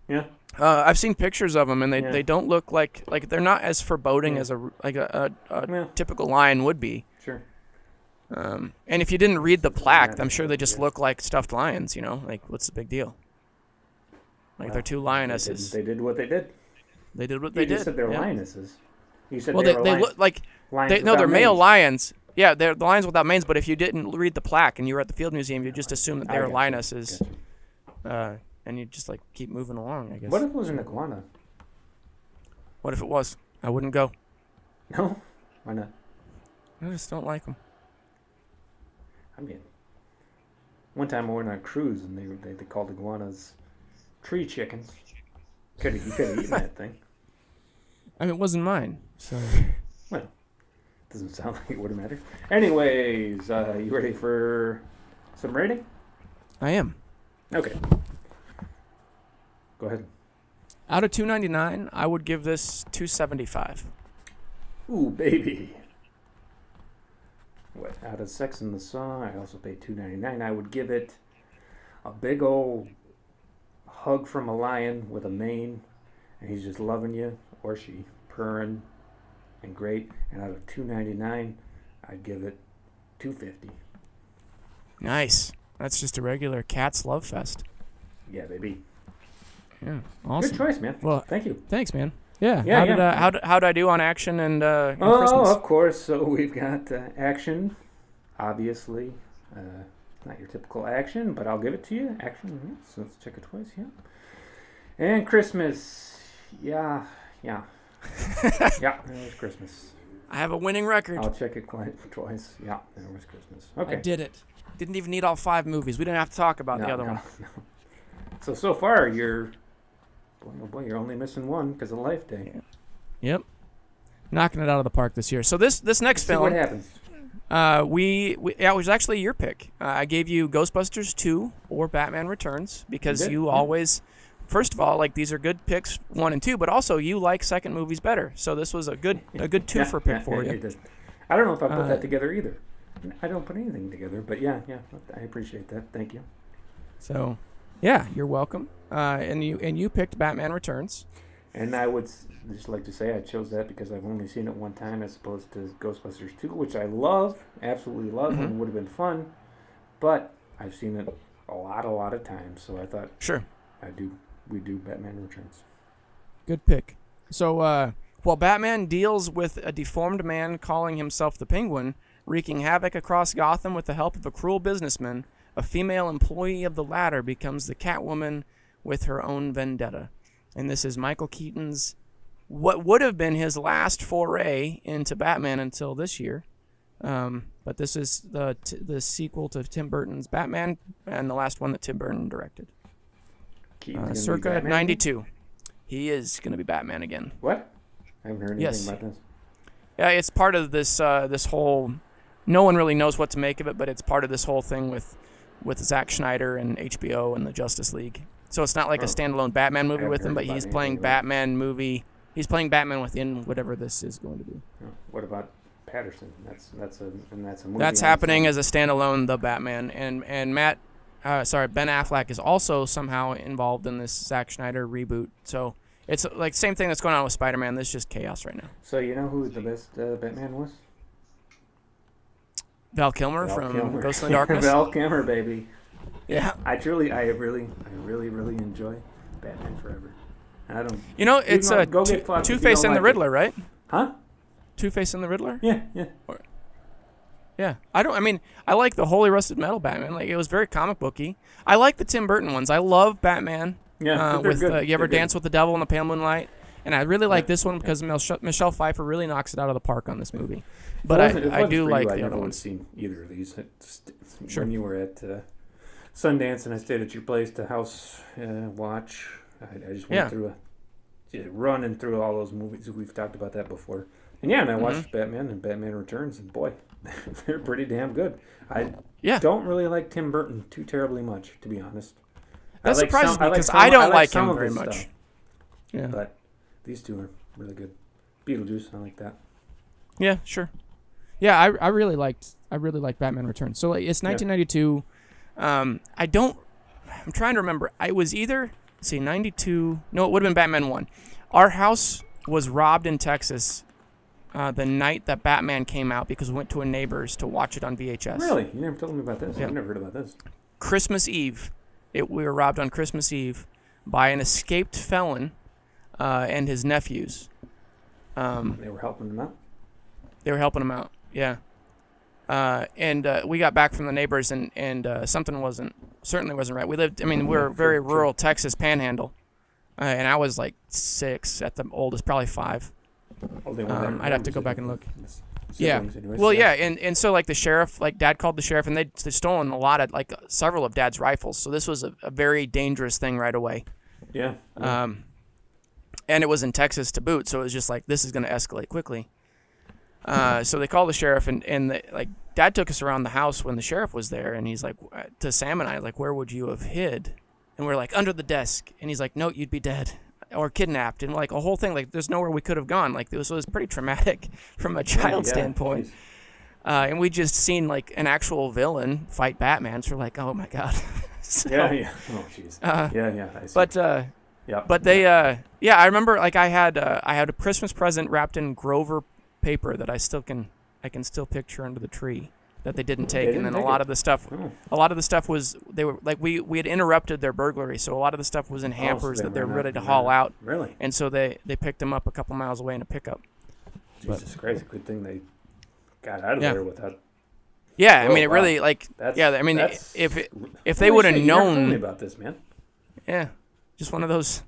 Yeah. I've seen pictures of them, and Yeah. they don't look like they're not as foreboding Yeah. as a Yeah. typical lion would be. Sure. And if you didn't read the plaque, Yeah, I'm sure they just yeah. look like stuffed lions. Like what's the big deal? Like they're two lionesses. They did what they did. They did what You they just did. said they're yeah. lionesses. You said Well, they they were look like lions no, without they're male manes. lions. Yeah, they're the lions without manes. But if you didn't read the plaque and you were at the Field Museum, you just assume that I they were got you. lionesses, Gotcha. and you just like keep moving along. I guess. What if it was an iguana? What if it was? I wouldn't go. No? Why not? I just don't like them. I mean, one time I went on a cruise and they called iguanas tree chickens. You could have eaten that thing. I mean, it wasn't mine. So Well, doesn't sound like it would have mattered. Anyways, you ready for some rating? I am. Okay. Go ahead. Out of 299, I would give this 275. Ooh, baby. What, out of Sex in the Song, I also paid $2.99. I would give it a big old hug from a lion with a mane, and he's just loving you, or she, purring, and great. And out of $2.99, I'd give it $2.50. Nice. That's just a regular cat's love fest. Yeah, baby. Yeah, awesome. Good choice, man. Well, Thank you. thanks, man. Yeah. Yeah, How did I do on action and Oh, Christmas? of course. So we've got action, obviously. Not your typical action, but I'll give it to you. Action, so let's check it twice, yeah. And Christmas, yeah. Yeah, there was Christmas. I have a winning record. I'll check it twice. Yeah, there was Christmas. Okay. I did it. Didn't even need all 5 movies. We didn't have to talk about the other one. No. So far, you're you're only missing one because of Life Day. Yep. Knocking it out of the park this year. So this next See film, what happens. it was actually your pick. I gave you Ghostbusters 2 or Batman Returns because did? you Yeah. always, first of all, like these are good picks 1 and 2, but also you like second movies better. So this was a good two-for pick for you. It did. I don't know if I put that together either. I don't put anything together, but yeah, I appreciate that. Thank you. So, yeah, you're welcome. And you picked Batman Returns. And I would just like to say I chose that because I've only seen it one time as opposed to Ghostbusters 2, which I love, absolutely love, and would have been fun. But I've seen it a lot of times. So I thought, Sure. we do Batman Returns. Good pick. So, while Batman deals with a deformed man calling himself the Penguin, wreaking havoc across Gotham with the help of a cruel businessman, a female employee of the latter becomes the Catwoman with her own vendetta. And this is Michael Keaton's, what would have been his last foray into Batman until this year. But this is the sequel to Tim Burton's Batman, and the last one that Tim Burton directed. Circa 92. He is going to be Batman again. What? I haven't heard anything about this. Yeah, it's part of this this whole... No one really knows what to make of it, but it's part of this whole thing with Zack Snyder and HBO and the Justice League. So it's not like a standalone Batman movie with him, but he's playing Batman movie. He's playing Batman within whatever this is going to be. What about Patterson? That's a movie. That's happening as a standalone, The Batman, and Ben Affleck is also somehow involved in this Zack Snyder reboot. So it's like the same thing that's going on with Spider-Man. There's just chaos right now. So you know who the best Batman was? Val Kilmer from Ghost in the Darkness. Val Kilmer, baby. Yeah. I really enjoy Batman Forever. I don't. You know, it's Two-Face and the Riddler, right? Huh? Two-Face and the Riddler? Yeah. Yeah. I like the Holy Rusted Metal Batman. Like, it was very comic booky. I like the Tim Burton ones. I love Batman. Yeah, with You Ever Dance with the Devil in the Pale Moonlight? And I really like this one because Michelle Pfeiffer really knocks it out of the park on this movie. But I do like the other ones. I've never seen either of these. Sure. When you were at Sundance and I stayed at your place to house watch, I just went through running through all those movies. We've talked about that before. And I watched Batman and Batman Returns, and boy, they're pretty damn good. I don't really like Tim Burton too terribly much, to be honest. That surprises me because I don't like him very much. Stuff. Yeah. But these two are really good. Beetlejuice, I like that. Yeah, sure. Yeah, I really liked Batman Returns. So it's 1992. I'm trying to remember. I was either 92. No, it would have been Batman 1. Our house was robbed in Texas the night that Batman came out because we went to a neighbor's to watch it on VHS. Really? You never told me about this. I've never heard about this. Christmas Eve. We were robbed on Christmas Eve by an escaped felon and his nephews. They were helping him out? They were helping him out, yeah. And we got back from the neighbors, and something certainly wasn't right. We were very rural Texas panhandle, and I was like 6 at the oldest, probably 5. I'd have to go back and look. Yeah. Well, yeah, and so like the sheriff, like Dad called the sheriff, and they'd stolen a lot of, like several of Dad's rifles. So this was a very dangerous thing right away. Yeah. And it was in Texas to boot, so it was just like, this is going to escalate quickly. So they called the sheriff, and Dad took us around the house when the sheriff was there, and he's like, to Sam and I, like, where would you have hid? And we're like, under the desk. And he's like, no, you'd be dead or kidnapped. And like a whole thing, like there's nowhere we could have gone. Like it was pretty traumatic from a child standpoint. And we just seen like an actual villain fight Batman. So we're like, oh my God. So, yeah. Oh jeez. I see. But they, I remember like I had a Christmas present wrapped in Grover paper that I can still picture under the tree that they didn't take. And then a lot of the stuff was, they were like, we had interrupted their burglary. So a lot of the stuff was in hampers that they're ready to haul out. Really? And so they picked them up a couple miles away in a pickup. Jesus Christ. Good thing they got out of there without. Yeah. I mean, it really like, if they would have known. Told me about this, man. Yeah. Just one of those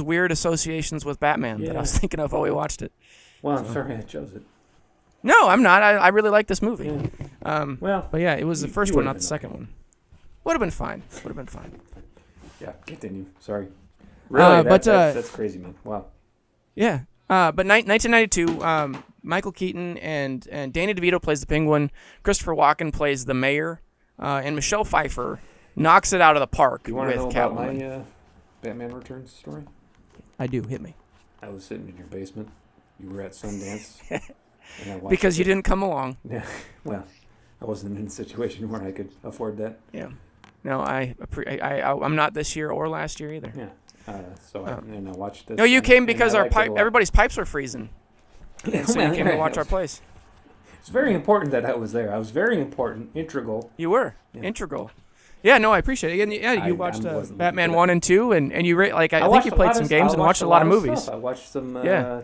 weird associations with Batman that I was thinking of while we watched it. Well, I'm sorry I chose it. No, I'm not. I really like this movie. Yeah. But yeah, it was the first one, not the second one. Would have been fine. Yeah, continue. Sorry. Really, that's crazy, man. Wow. Yeah. But 1992, Michael Keaton and Danny DeVito plays the Penguin. Christopher Walken plays the mayor. And Michelle Pfeiffer knocks it out of the park with Catwoman. You want to know about my Batman Returns story? I do. Hit me. I was sitting in your basement. You were at Sundance. And I watched because you didn't come along. Yeah. Well, I wasn't in a situation where I could afford that. Yeah. No, I'm not this year or last year either. Yeah. I watched this. No, you came because everybody's pipes were freezing. And so you came to watch our place. It's very important that I was there. I was very important, integral. You were integral. Yeah, no, I appreciate it. And you watched Batman 1 and 2, and you I think you played some games and watched a lot of movies. Stuff. I watched some. Yeah.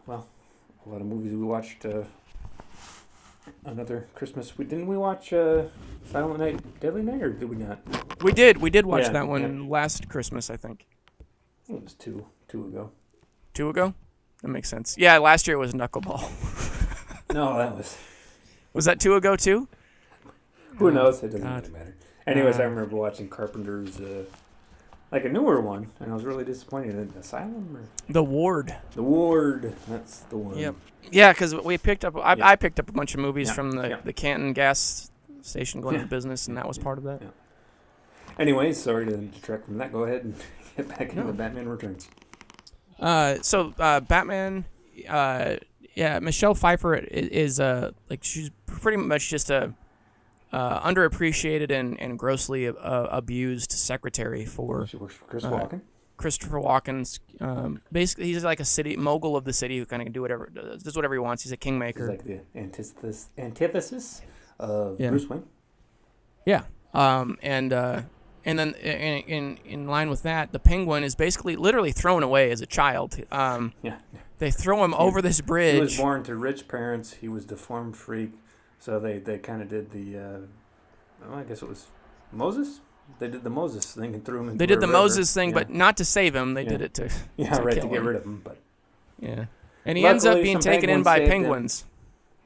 Well, a lot of movies we watched. Another Christmas. Didn't we watch Silent Night, Deadly Night, or did we not? We did watch that one last Christmas, I think. I think it was two ago. 2 ago? That makes sense. Yeah, last year it was Knuckleball. No, that was. Was that 2 ago too? Who knows? It doesn't really matter. Anyways, I remember watching Carpenter's, like a newer one, and I was really disappointed. Asylum or The Ward. The Ward. That's the one. Yep. Yeah, because we picked up. I picked up a bunch of movies from the Canton gas station going into business, and that was part of that. Yeah. Anyways, sorry to detract from that. Go ahead and get back into Batman Returns. So Batman. Michelle Pfeiffer is she's pretty much just a underappreciated and grossly abused secretary for. She works for Walken. Christopher Walken's basically he's like a city mogul of the city who kind of can do whatever does whatever he wants. He's a kingmaker. He's like the antithesis of Bruce Wayne. Yeah. And then in line with that, the Penguin is basically literally thrown away as a child. They throw him over this bridge. He was born to rich parents. He was deformed freak. So they kind of did the, I guess it was Moses? They did the Moses thing and threw him into They did the river. Moses thing, but not to save him. They did it to to get rid of him. But yeah. And he ends up being taken in by penguins.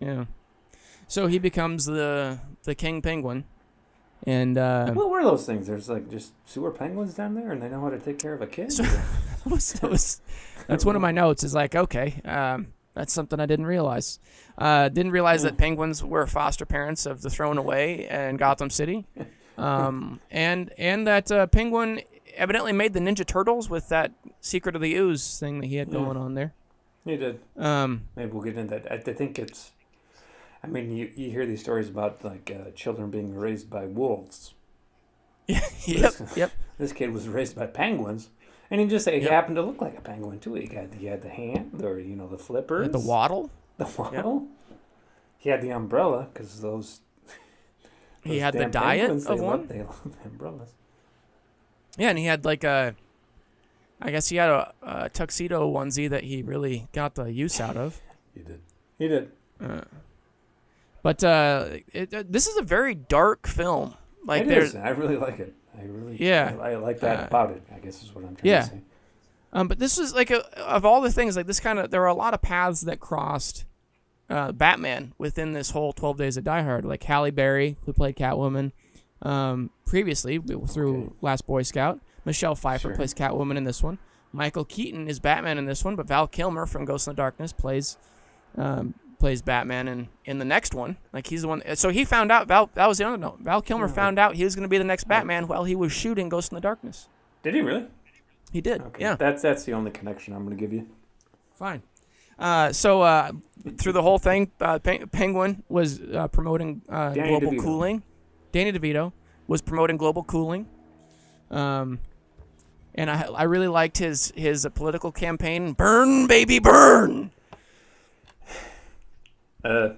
Yeah. So he becomes the king penguin. And what were those things? There's like just sewer penguins down there, and they know how to take care of a kid. That's one of my notes. Is like, okay, that's something I didn't realize. Didn't realize that penguins were foster parents of the Thrown Away and Gotham City, and that Penguin evidently made the Ninja Turtles with that Secret of the Ooze thing that he had going on there. He did. Maybe we'll get into that. I think it's. I mean, you hear these stories about like children being raised by wolves. Yep. This kid was raised by penguins, and he happened to look like a penguin too. He had the hand, or the flippers, the waddle. The waddle. Yep. He had the umbrella because those he had the diet of one. They love the umbrellas. Yeah, and he had like a tuxedo onesie that he really got the use out of. He did. But this is a very dark film. Like it is. I really like it. I like that about it. I guess is what I'm trying to say. But this is like of all the things like this kind of. There are a lot of paths that crossed Batman within this whole 12 Days of Die Hard. Like Halle Berry, who played Catwoman previously through Last Boy Scout. Michelle Pfeiffer plays Catwoman in this one. Michael Keaton is Batman in this one, but Val Kilmer from Ghost in the Darkness plays Batman in the next one. Like he's the one. So he found out that was the other note. Val Kilmer found out he was going to be the next Batman while he was shooting Ghost in the Darkness. Did he really? He did. Okay. Yeah. That's the only connection I'm going to give you. Fine. So through the whole thing, Penguin was promoting global cooling. Danny DeVito was promoting global cooling. And I really liked his political campaign. Burn, baby, burn. Do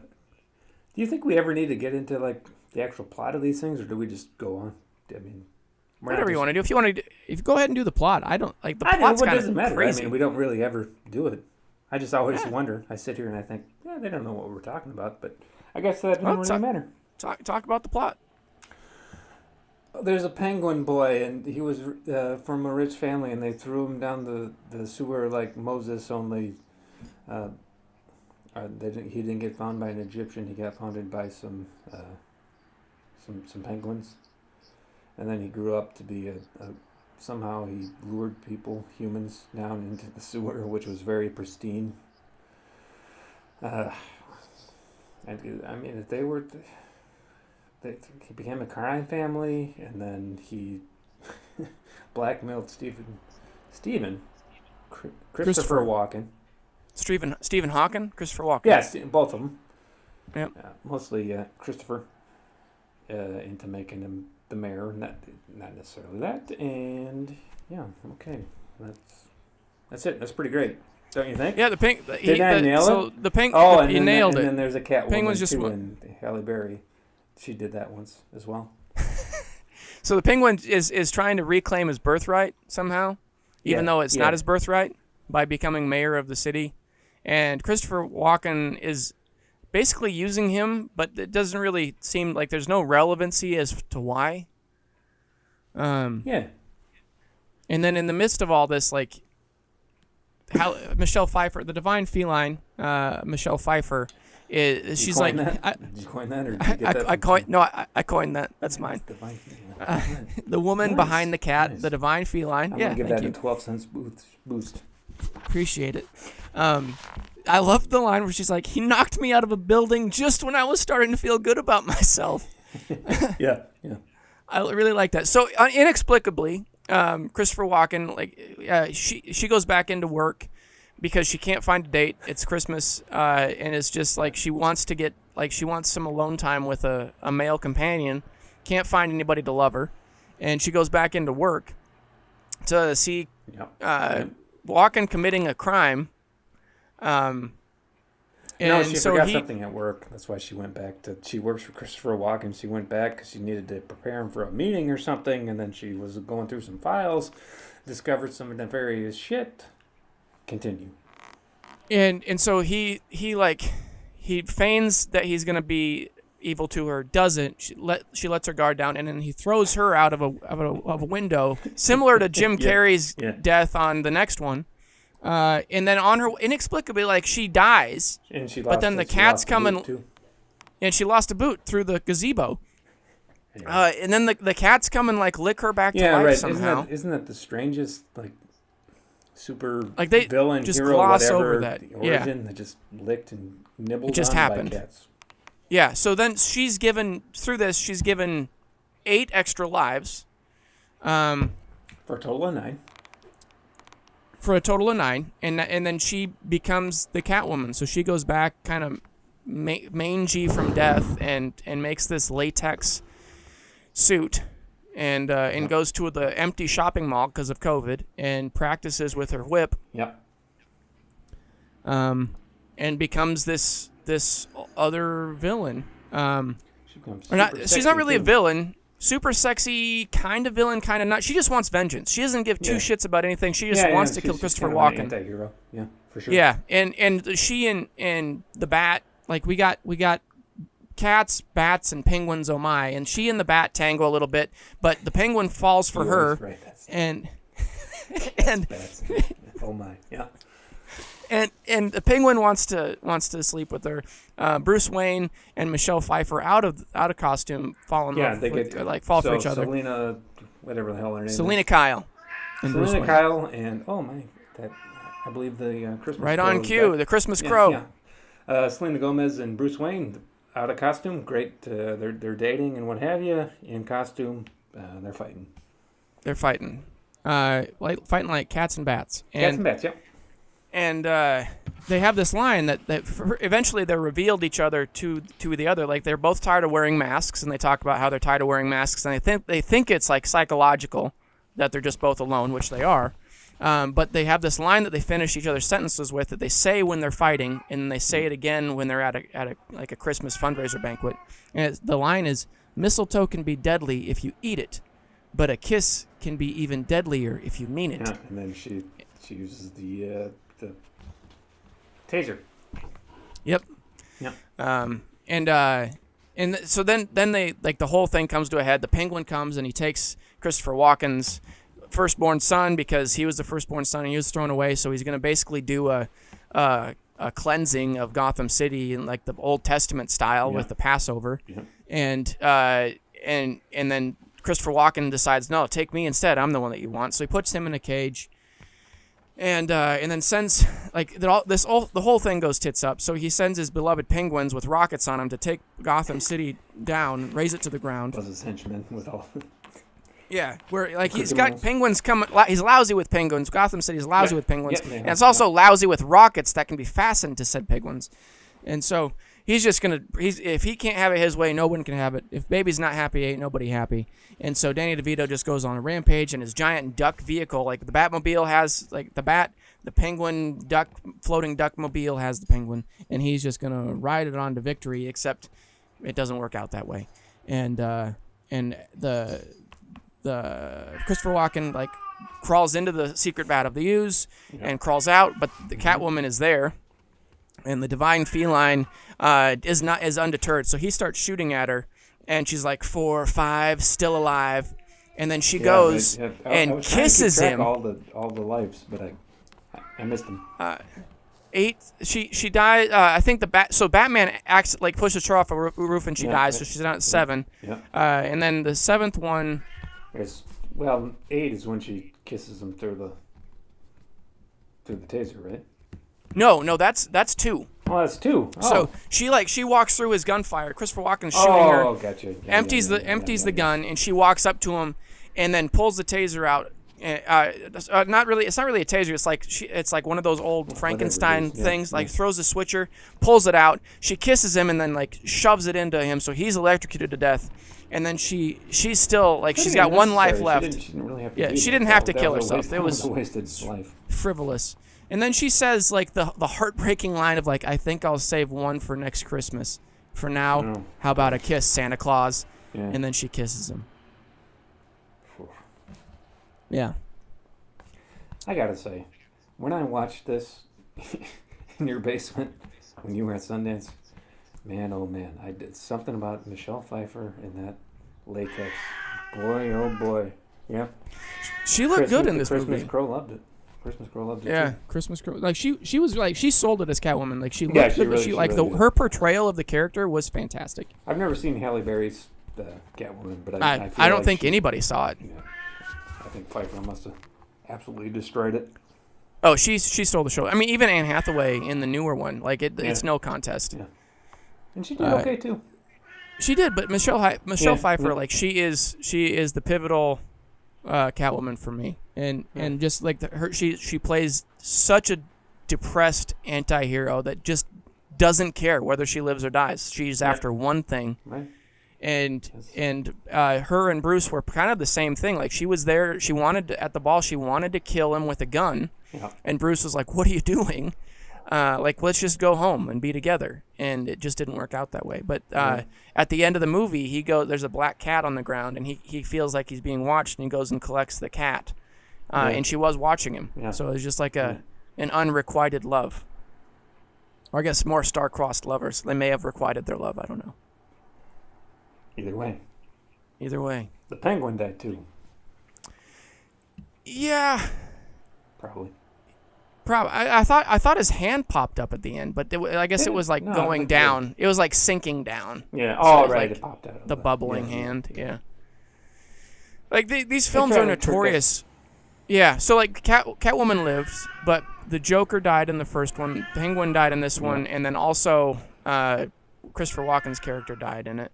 you think we ever need to get into like the actual plot of these things, or do we just go on? I mean, whatever you want to do. If you go ahead and do the plot, I don't like the plot's kind of doesn't matter. Crazy. I mean, we don't really ever do it. I just always wonder. I sit here and I think, they don't know what we're talking about, but I guess that doesn't really matter. Talk about the plot. There's a penguin boy, and he was from a rich family, and they threw him down the sewer like Moses, only he didn't get found by an Egyptian. He got founded by some penguins, and then he grew up to be somehow he lured humans down into the sewer, which was very pristine. And I mean, if they were. He became a crime family, and then he blackmailed Christopher Walken. Stephen Hawking? Christopher Walken. Yes, both of them. Yep. Mostly Christopher into making him the mayor, not necessarily that. And okay, that's it. That's pretty great, don't you think? Yeah, Did I nail it? So he nailed it. And then there's a Catwoman Penguin's just too, and Halle Berry. She did that once as well. So the Penguin is trying to reclaim his birthright somehow, even though it's not his birthright, by becoming mayor of the city. And Christopher Walken is basically using him, but it doesn't really seem like there's no relevancy as to why. Yeah. And then in the midst of all this, like, how Michelle Pfeiffer, the divine feline, Michelle Pfeiffer, she's like, did you coin that, or did you get that? I coined that. That's mine. Divine The woman Nice. behind the cat, Nice. the divine feline. I'm Yeah, gonna give thank that you. a 12-cent boost. Appreciate it. I love the line where she's like, "He knocked me out of a building just when I was starting to feel good about myself." Yeah. I really like that. So inexplicably, Christopher Walken, like, she goes back into work because she can't find a date. It's Christmas, and it's just like she wants some alone time with a male companion. Can't find anybody to love her, and she goes back into work to see Walken committing a crime. And she so forgot something at work. That's why she went back she works for Christopher Walken. She went back because she needed to prepare him for a meeting or something, and then she was going through some files, discovered some nefarious shit. Continue. And so he feigns that he's gonna be evil to her. Doesn't. She lets her guard down, and then he throws her out of a window, similar to Jim Carrey's death on the next one. And then on her, inexplicably, like, she dies. And she lost, but then the cats come and she lost a boot through the gazebo. Anyway. And then the cats come and, like, lick her back to life somehow. Isn't that the strangest, like, super like, they villain just hero gloss whatever over that. The origin that just licked and nibbled it just on happened. by cats. Yeah. So then she's given 8 extra lives. For a total of 9. For a total of 9, and then she becomes the Catwoman. So she goes back, kind of mangy from death, and makes this latex suit, and goes to the empty shopping mall because of COVID, and practices with her whip. Yep. And becomes this other villain. She's not really a villain. Super sexy, kind of villain, kind of not. She just wants vengeance. She doesn't give two shits about anything. She just wants to kill Christopher Walken. Anti-hero. Yeah, for sure. Yeah, and she and the Bat, like, we got cats, bats, and penguins. Oh my! And she and the Bat tangle a little bit, but the Penguin falls for her. Right, and bats. Oh my! Yeah. And the Penguin wants to sleep with her. Bruce Wayne and Michelle Pfeiffer out of costume fall in love. Fall for each other. Selena, whatever the hell her name is. Selena Kyle. And Selena Kyle and I believe the Christmas. Right on cue, the Christmas Crow. Yeah. Selena Gomez and Bruce Wayne out of costume. Great. They're dating and what have you. In costume, they're fighting. They're fighting. Fighting like cats and bats. Cats and bats. Yep. And they have this line that eventually they're revealed each other to the other. Like, they're both tired of wearing masks, and they talk about how they're tired of wearing masks, and they think it's like psychological that they're just both alone, which they are. But they have this line that they finish each other's sentences with that they say when they're fighting, and they say it again when they're at a Christmas fundraiser banquet. And the line is, "Mistletoe can be deadly if you eat it, but a kiss can be even deadlier if you mean it." Yeah, and then she uses the taser. Yep. Yeah. And so then they, like, the whole thing comes to a head. The Penguin comes and he takes Christopher Walken's firstborn son, because he was the firstborn son and he was thrown away. So he's going to basically do a cleansing of Gotham City in, like, the Old Testament style with the Passover. Yeah. And then Christopher Walken decides, no, take me instead. I'm the one that you want. So he puts him in a cage. And then sends, like, the whole thing goes tits up. So he sends his beloved penguins with rockets on them to take Gotham City down, raise it to the ground. Was his henchman with all. Yeah, where, like, he's got penguins coming. He's lousy with penguins. Gotham City's lousy with penguins, and it's also lousy with rockets that can be fastened to said penguins. And so he's just if he can't have it his way, no one can have it. If baby's not happy, ain't nobody happy. And so Danny DeVito just goes on a rampage in his giant duck vehicle, like the Batmobile has, like, the penguin floating duckmobile has the penguin, and he's just gonna ride it on to victory. Except it doesn't work out that way. and the Christopher Walken like crawls into the secret vat of the ooze and crawls out, but the Catwoman is there, and the divine feline is undeterred, so he starts shooting at her, and she's like 4 or 5, still alive, and then she goes and kisses him. All the lives, but I missed them. 8. She died. I think Batman pushes her off a roof and she dies. So she's down at 7. Yeah. And then the 7th one. 8 is when she kisses him through the taser, right? No, that's 2. Oh, that's 2. Oh. So she walks through his gunfire. Christopher Walken's shooting her. Oh, gotcha. Empties the gun, and she walks up to him, and then pulls the taser out. Not really. It's not really a taser. It's like one of those old Frankenstein things. Like throws a switcher, pulls it out. She kisses him, and then like shoves it into him, so he's electrocuted to death. And then she's still like she's got 1 life left. She didn't really have to she didn't have to kill herself. It was a wasted life. Frivolous. And then she says like the heartbreaking line of like, I think I'll save 1 for next Christmas. For now, how about a kiss, Santa Claus? Yeah. And then she kisses him. Yeah. I gotta say, when I watched this in your basement when you were at Sundance, man, oh man, I did something about Michelle Pfeiffer in that latex. Boy, oh boy. Yeah. She looked good in this movie. Christmas Crow loved it. Yeah, too. Christmas Crow. Like she was like she sold it as Catwoman. Like she looked her portrayal of the character was fantastic. I've never seen Halle Berry's Catwoman, but I don't think anybody saw it. Yeah, I think Pfeiffer must have absolutely destroyed it. Oh, she stole the show. I mean, even Anne Hathaway in the newer one, like it's no contest. Yeah. And she did okay too. She did, but Michelle Pfeiffer, like she is the pivotal Catwoman for me, and just like she plays such a depressed anti-hero that just doesn't care whether she lives or dies. She's after one thing, right. And her and Bruce were kind of the same thing. Like she was there, she wanted to kill him with a gun, and Bruce was like, "What are you doing? Like let's just go home and be together." And it just didn't work out that way. But at the end of the movie, there's a black cat on the ground, and he feels like he's being watched, and he goes and collects the cat. And she was watching him. Yeah. So it was just like an unrequited love. Or I guess more star-crossed lovers. They may have requited their love. I don't know. Either way. The Penguin died too. Yeah. Probably. I thought his hand popped up at the end, but I guess it was like going down. It was like sinking down. Yeah. So right. Like it popped out. The bubbling hand. Yeah. Like these films are notorious. Yeah. So like Catwoman lives, but the Joker died in the first one. Penguin died in this one, and then also Christopher Walken's character died in it.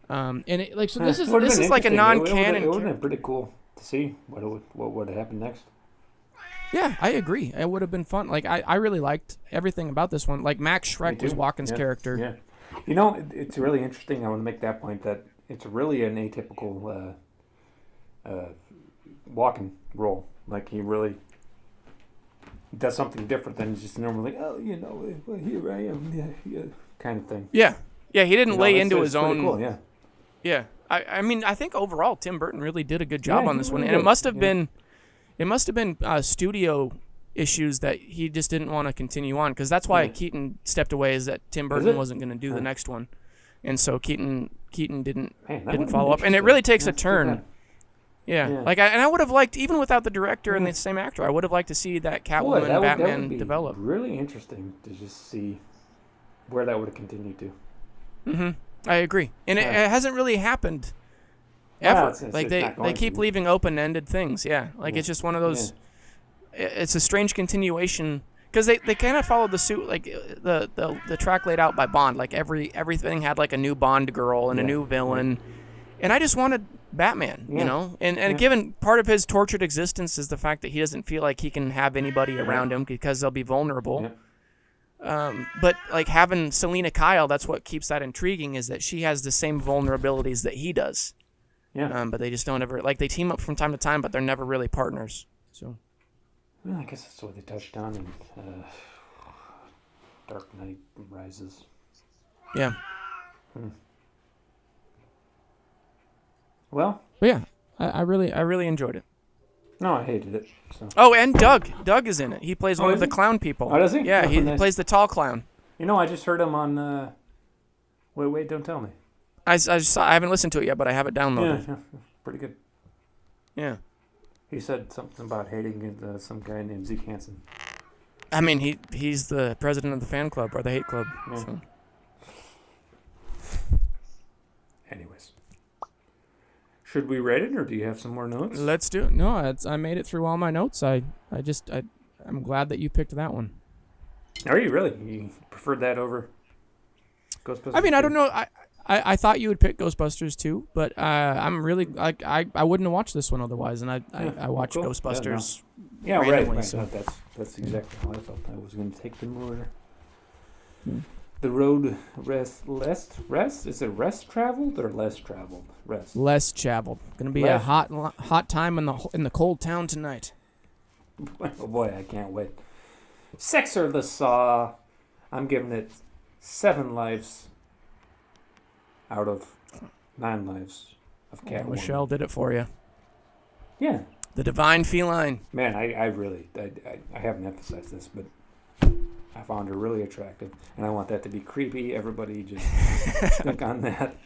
And it, like so, this is like a non-canon. It would have been pretty cool to see what would happen next. Yeah, I agree. It would have been fun. Like I really liked everything about this one. Like Max Schreck was Walken's character. Yeah, you know, it's really interesting. I want to make that point that it's really an atypical Walken role. Like he really does something different than just normally. Oh, here I am, yeah, kind of thing. Yeah, he didn't lay into his own. Cool, yeah. Yeah, I mean, I think overall Tim Burton really did a good job on this one, and it must have been. It must have been studio issues that he just didn't want to continue on, because that's why Keaton stepped away, is that Tim Burton wasn't going to do the next one, and so Keaton didn't follow up, and it really takes a turn. Yeah. Like I would have liked, even without the director and the same actor, I would have liked to see that Catwoman and Batman that would be develop. Really interesting to just see where that would have continued to. Mm-hmm. I agree, and it hasn't really happened. Ever. It's like they keep leaving open-ended things. Yeah, like it's just one of those. Yeah. It's a strange continuation, because they kind of followed the suit, like the track laid out by Bond. Like everything had like a new Bond girl and a new villain, and I just wanted Batman, you know. And given part of his tortured existence is the fact that he doesn't feel like he can have anybody around him because they'll be vulnerable. Yeah. But like having Selena Kyle, that's what keeps that intriguing, is that she has the same vulnerabilities that he does. Yeah. But they just don't ever, like, they team up from time to time, but they're never really partners. So. Well, I guess that's what they touched on in Dark Knight Rises. Yeah. Well. But yeah, I really enjoyed it. No, I hated it. So. Oh, and Doug. Doug is in it. He plays one of the clown people. Oh, does he? Yeah, he Nice. plays the tall clown. You know, I just heard him on. Wait! Don't tell me. I haven't listened to it yet, but I have it downloaded. Yeah, pretty good. Yeah. He said something about hating some guy named Zeke Hansen. I mean, he's the president of the fan club or the hate club. Yeah. So. Anyways, should we rate it, or do you have some more notes? Let's do it. No, I made it through all my notes. I'm glad that you picked that one. Are you really? You preferred that over Ghostbusters? I mean, I don't know. I thought you would pick Ghostbusters too, but I'm really like I wouldn't have watched this one otherwise, and I watched cool. Ghostbusters. Yeah, randomly, right. So. No, that's exactly how I felt. I was going to take them over. The road rest. Is it rest traveled or less traveled? Rest. Less traveled. Gonna be a hot time in the cold town tonight. Oh boy, I can't wait. Sexer the Saw. I'm giving it 7 lives out of 9 lives of Catwoman. Michelle did it for you. Yeah. The divine feline. Man, I really I haven't emphasized this, but I found her really attractive, and I want that to be creepy. Everybody just think on that.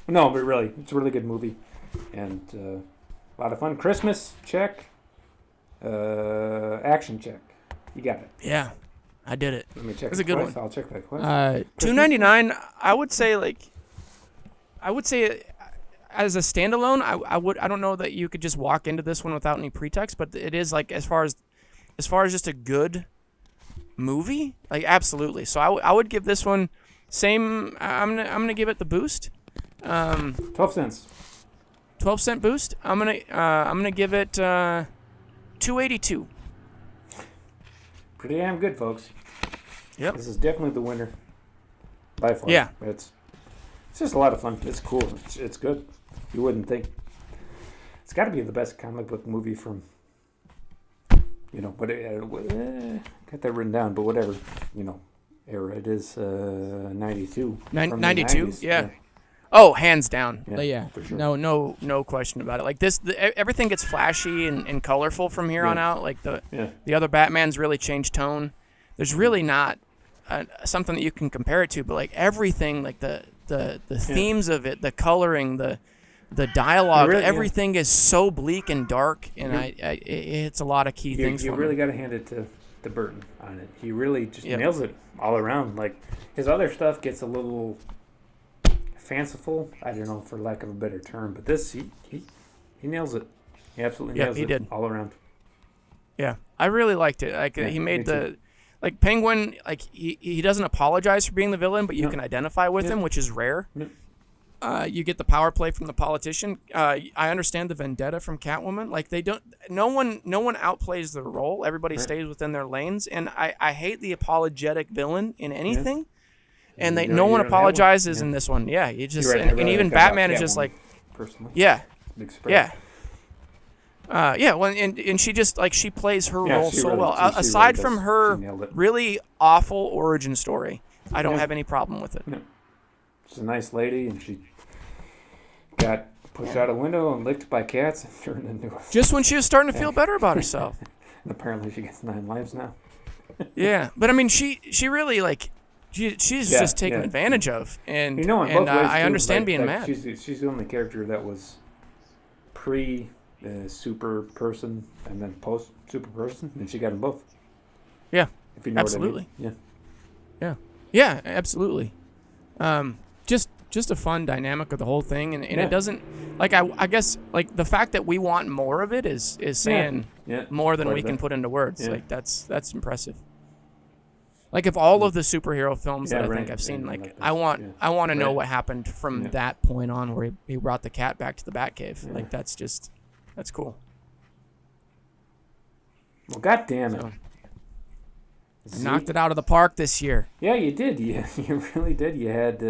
No, but really, it's a really good movie, and a lot of fun. Christmas, check. Action, check. You got it. Yeah, I did it. Let me check. It's a good one. I'll check that twice. $2.99. I would say as a standalone, I don't know that you could just walk into this one without any pretext, but it is like as far as just a good movie, like absolutely. So I would give this one same. I'm gonna give it the boost. 12 cents. 12-cent boost. I'm gonna give it $2.82. Pretty damn good, folks. Yep. This is definitely the winner by far. Yeah. It's just a lot of fun. It's cool. It's good. You wouldn't think. It's got to be the best comic book movie from, got that written down, but whatever, era it is, 92. 92? Yeah. Oh, hands down. Yeah, for sure. No question about it. Like this, everything gets flashy and colorful from here on out. Like the other Batman's really changed tone. There's really not something that you can compare it to, but like everything, like the themes of it, the coloring, the dialogue, everything is so bleak and dark, and it hits a lot of key things. You really got to hand it to Burton on it. He really just nails it all around. Like his other stuff gets a little fanciful, I don't know, for lack of a better term, but this he nails it. He absolutely nails it. Did all around. Yeah, I really liked it. Like he made like Penguin, like he doesn't apologize for being the villain, but you can identify with him, which is rare. You get the power play from the politician. I understand the vendetta from Catwoman. Like they don't. No one outplays the role. Everybody stays within their lanes, and I hate the apologetic villain in anything. Yeah. And no one apologizes in this one. Yeah, you just and even Batman is just like, personally. Yeah, big yeah. Well, and she just like she plays her role so really, well. Aside from her really awful origin story, I don't have any problem with it. No. She's a nice lady, and she got pushed out a window and licked by cats and turned into a... Just when she was starting to feel better about herself. And apparently she gets 9 lives now. Yeah, but I mean, she really like she's just taken advantage of, and I understand being mad. She's the only character that was pre super person and then post super person, and she got them both. Yeah, if you know absolutely. What I mean. Yeah, absolutely. Just a fun dynamic of the whole thing, and it doesn't like I guess like the fact that we want more of it is saying more than we can put into words. Like that's impressive. Like if all of the superhero films that I think I've seen, like I want to know what happened from that point on, where he brought the cat back to the Batcave. Yeah. Like that's cool. Well, God damn it. So, knocked it out of the park this year. Yeah, you did. You really did. You had,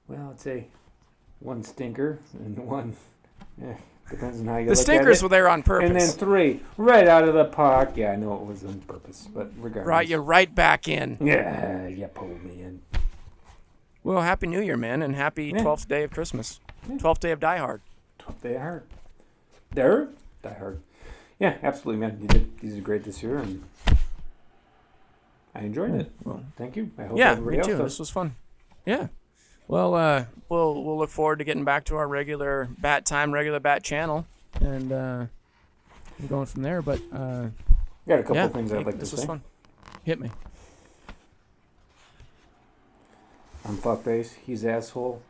I'd say one stinker and one, depends on how you look at it. The stinkers were there on purpose. And then 3 right out of the park. Yeah, I know it was on purpose, but regardless. Right, you're right back in. Yeah, you pulled me in. Well, Happy New Year, man, and happy 12th day of Christmas. 12th Day of Die Hard. 12th Day of Hard. Die Hard. Yeah, absolutely, man. These are great this year, and I enjoyed it. Well, thank you. I hope yeah, everybody me else too. does. This was fun. Yeah. Well, we'll look forward to getting back to our regular bat channel, and going from there. But Got a couple things I'd like to this say. was fun. Hit me. I'm fuckface. He's asshole.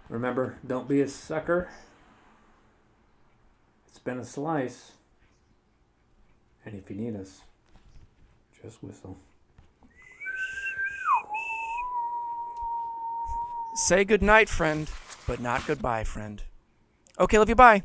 Remember, don't be a sucker. It's been a slice. And if you need us, just whistle. Say goodnight, friend, but not goodbye, friend. Okay, love you, bye.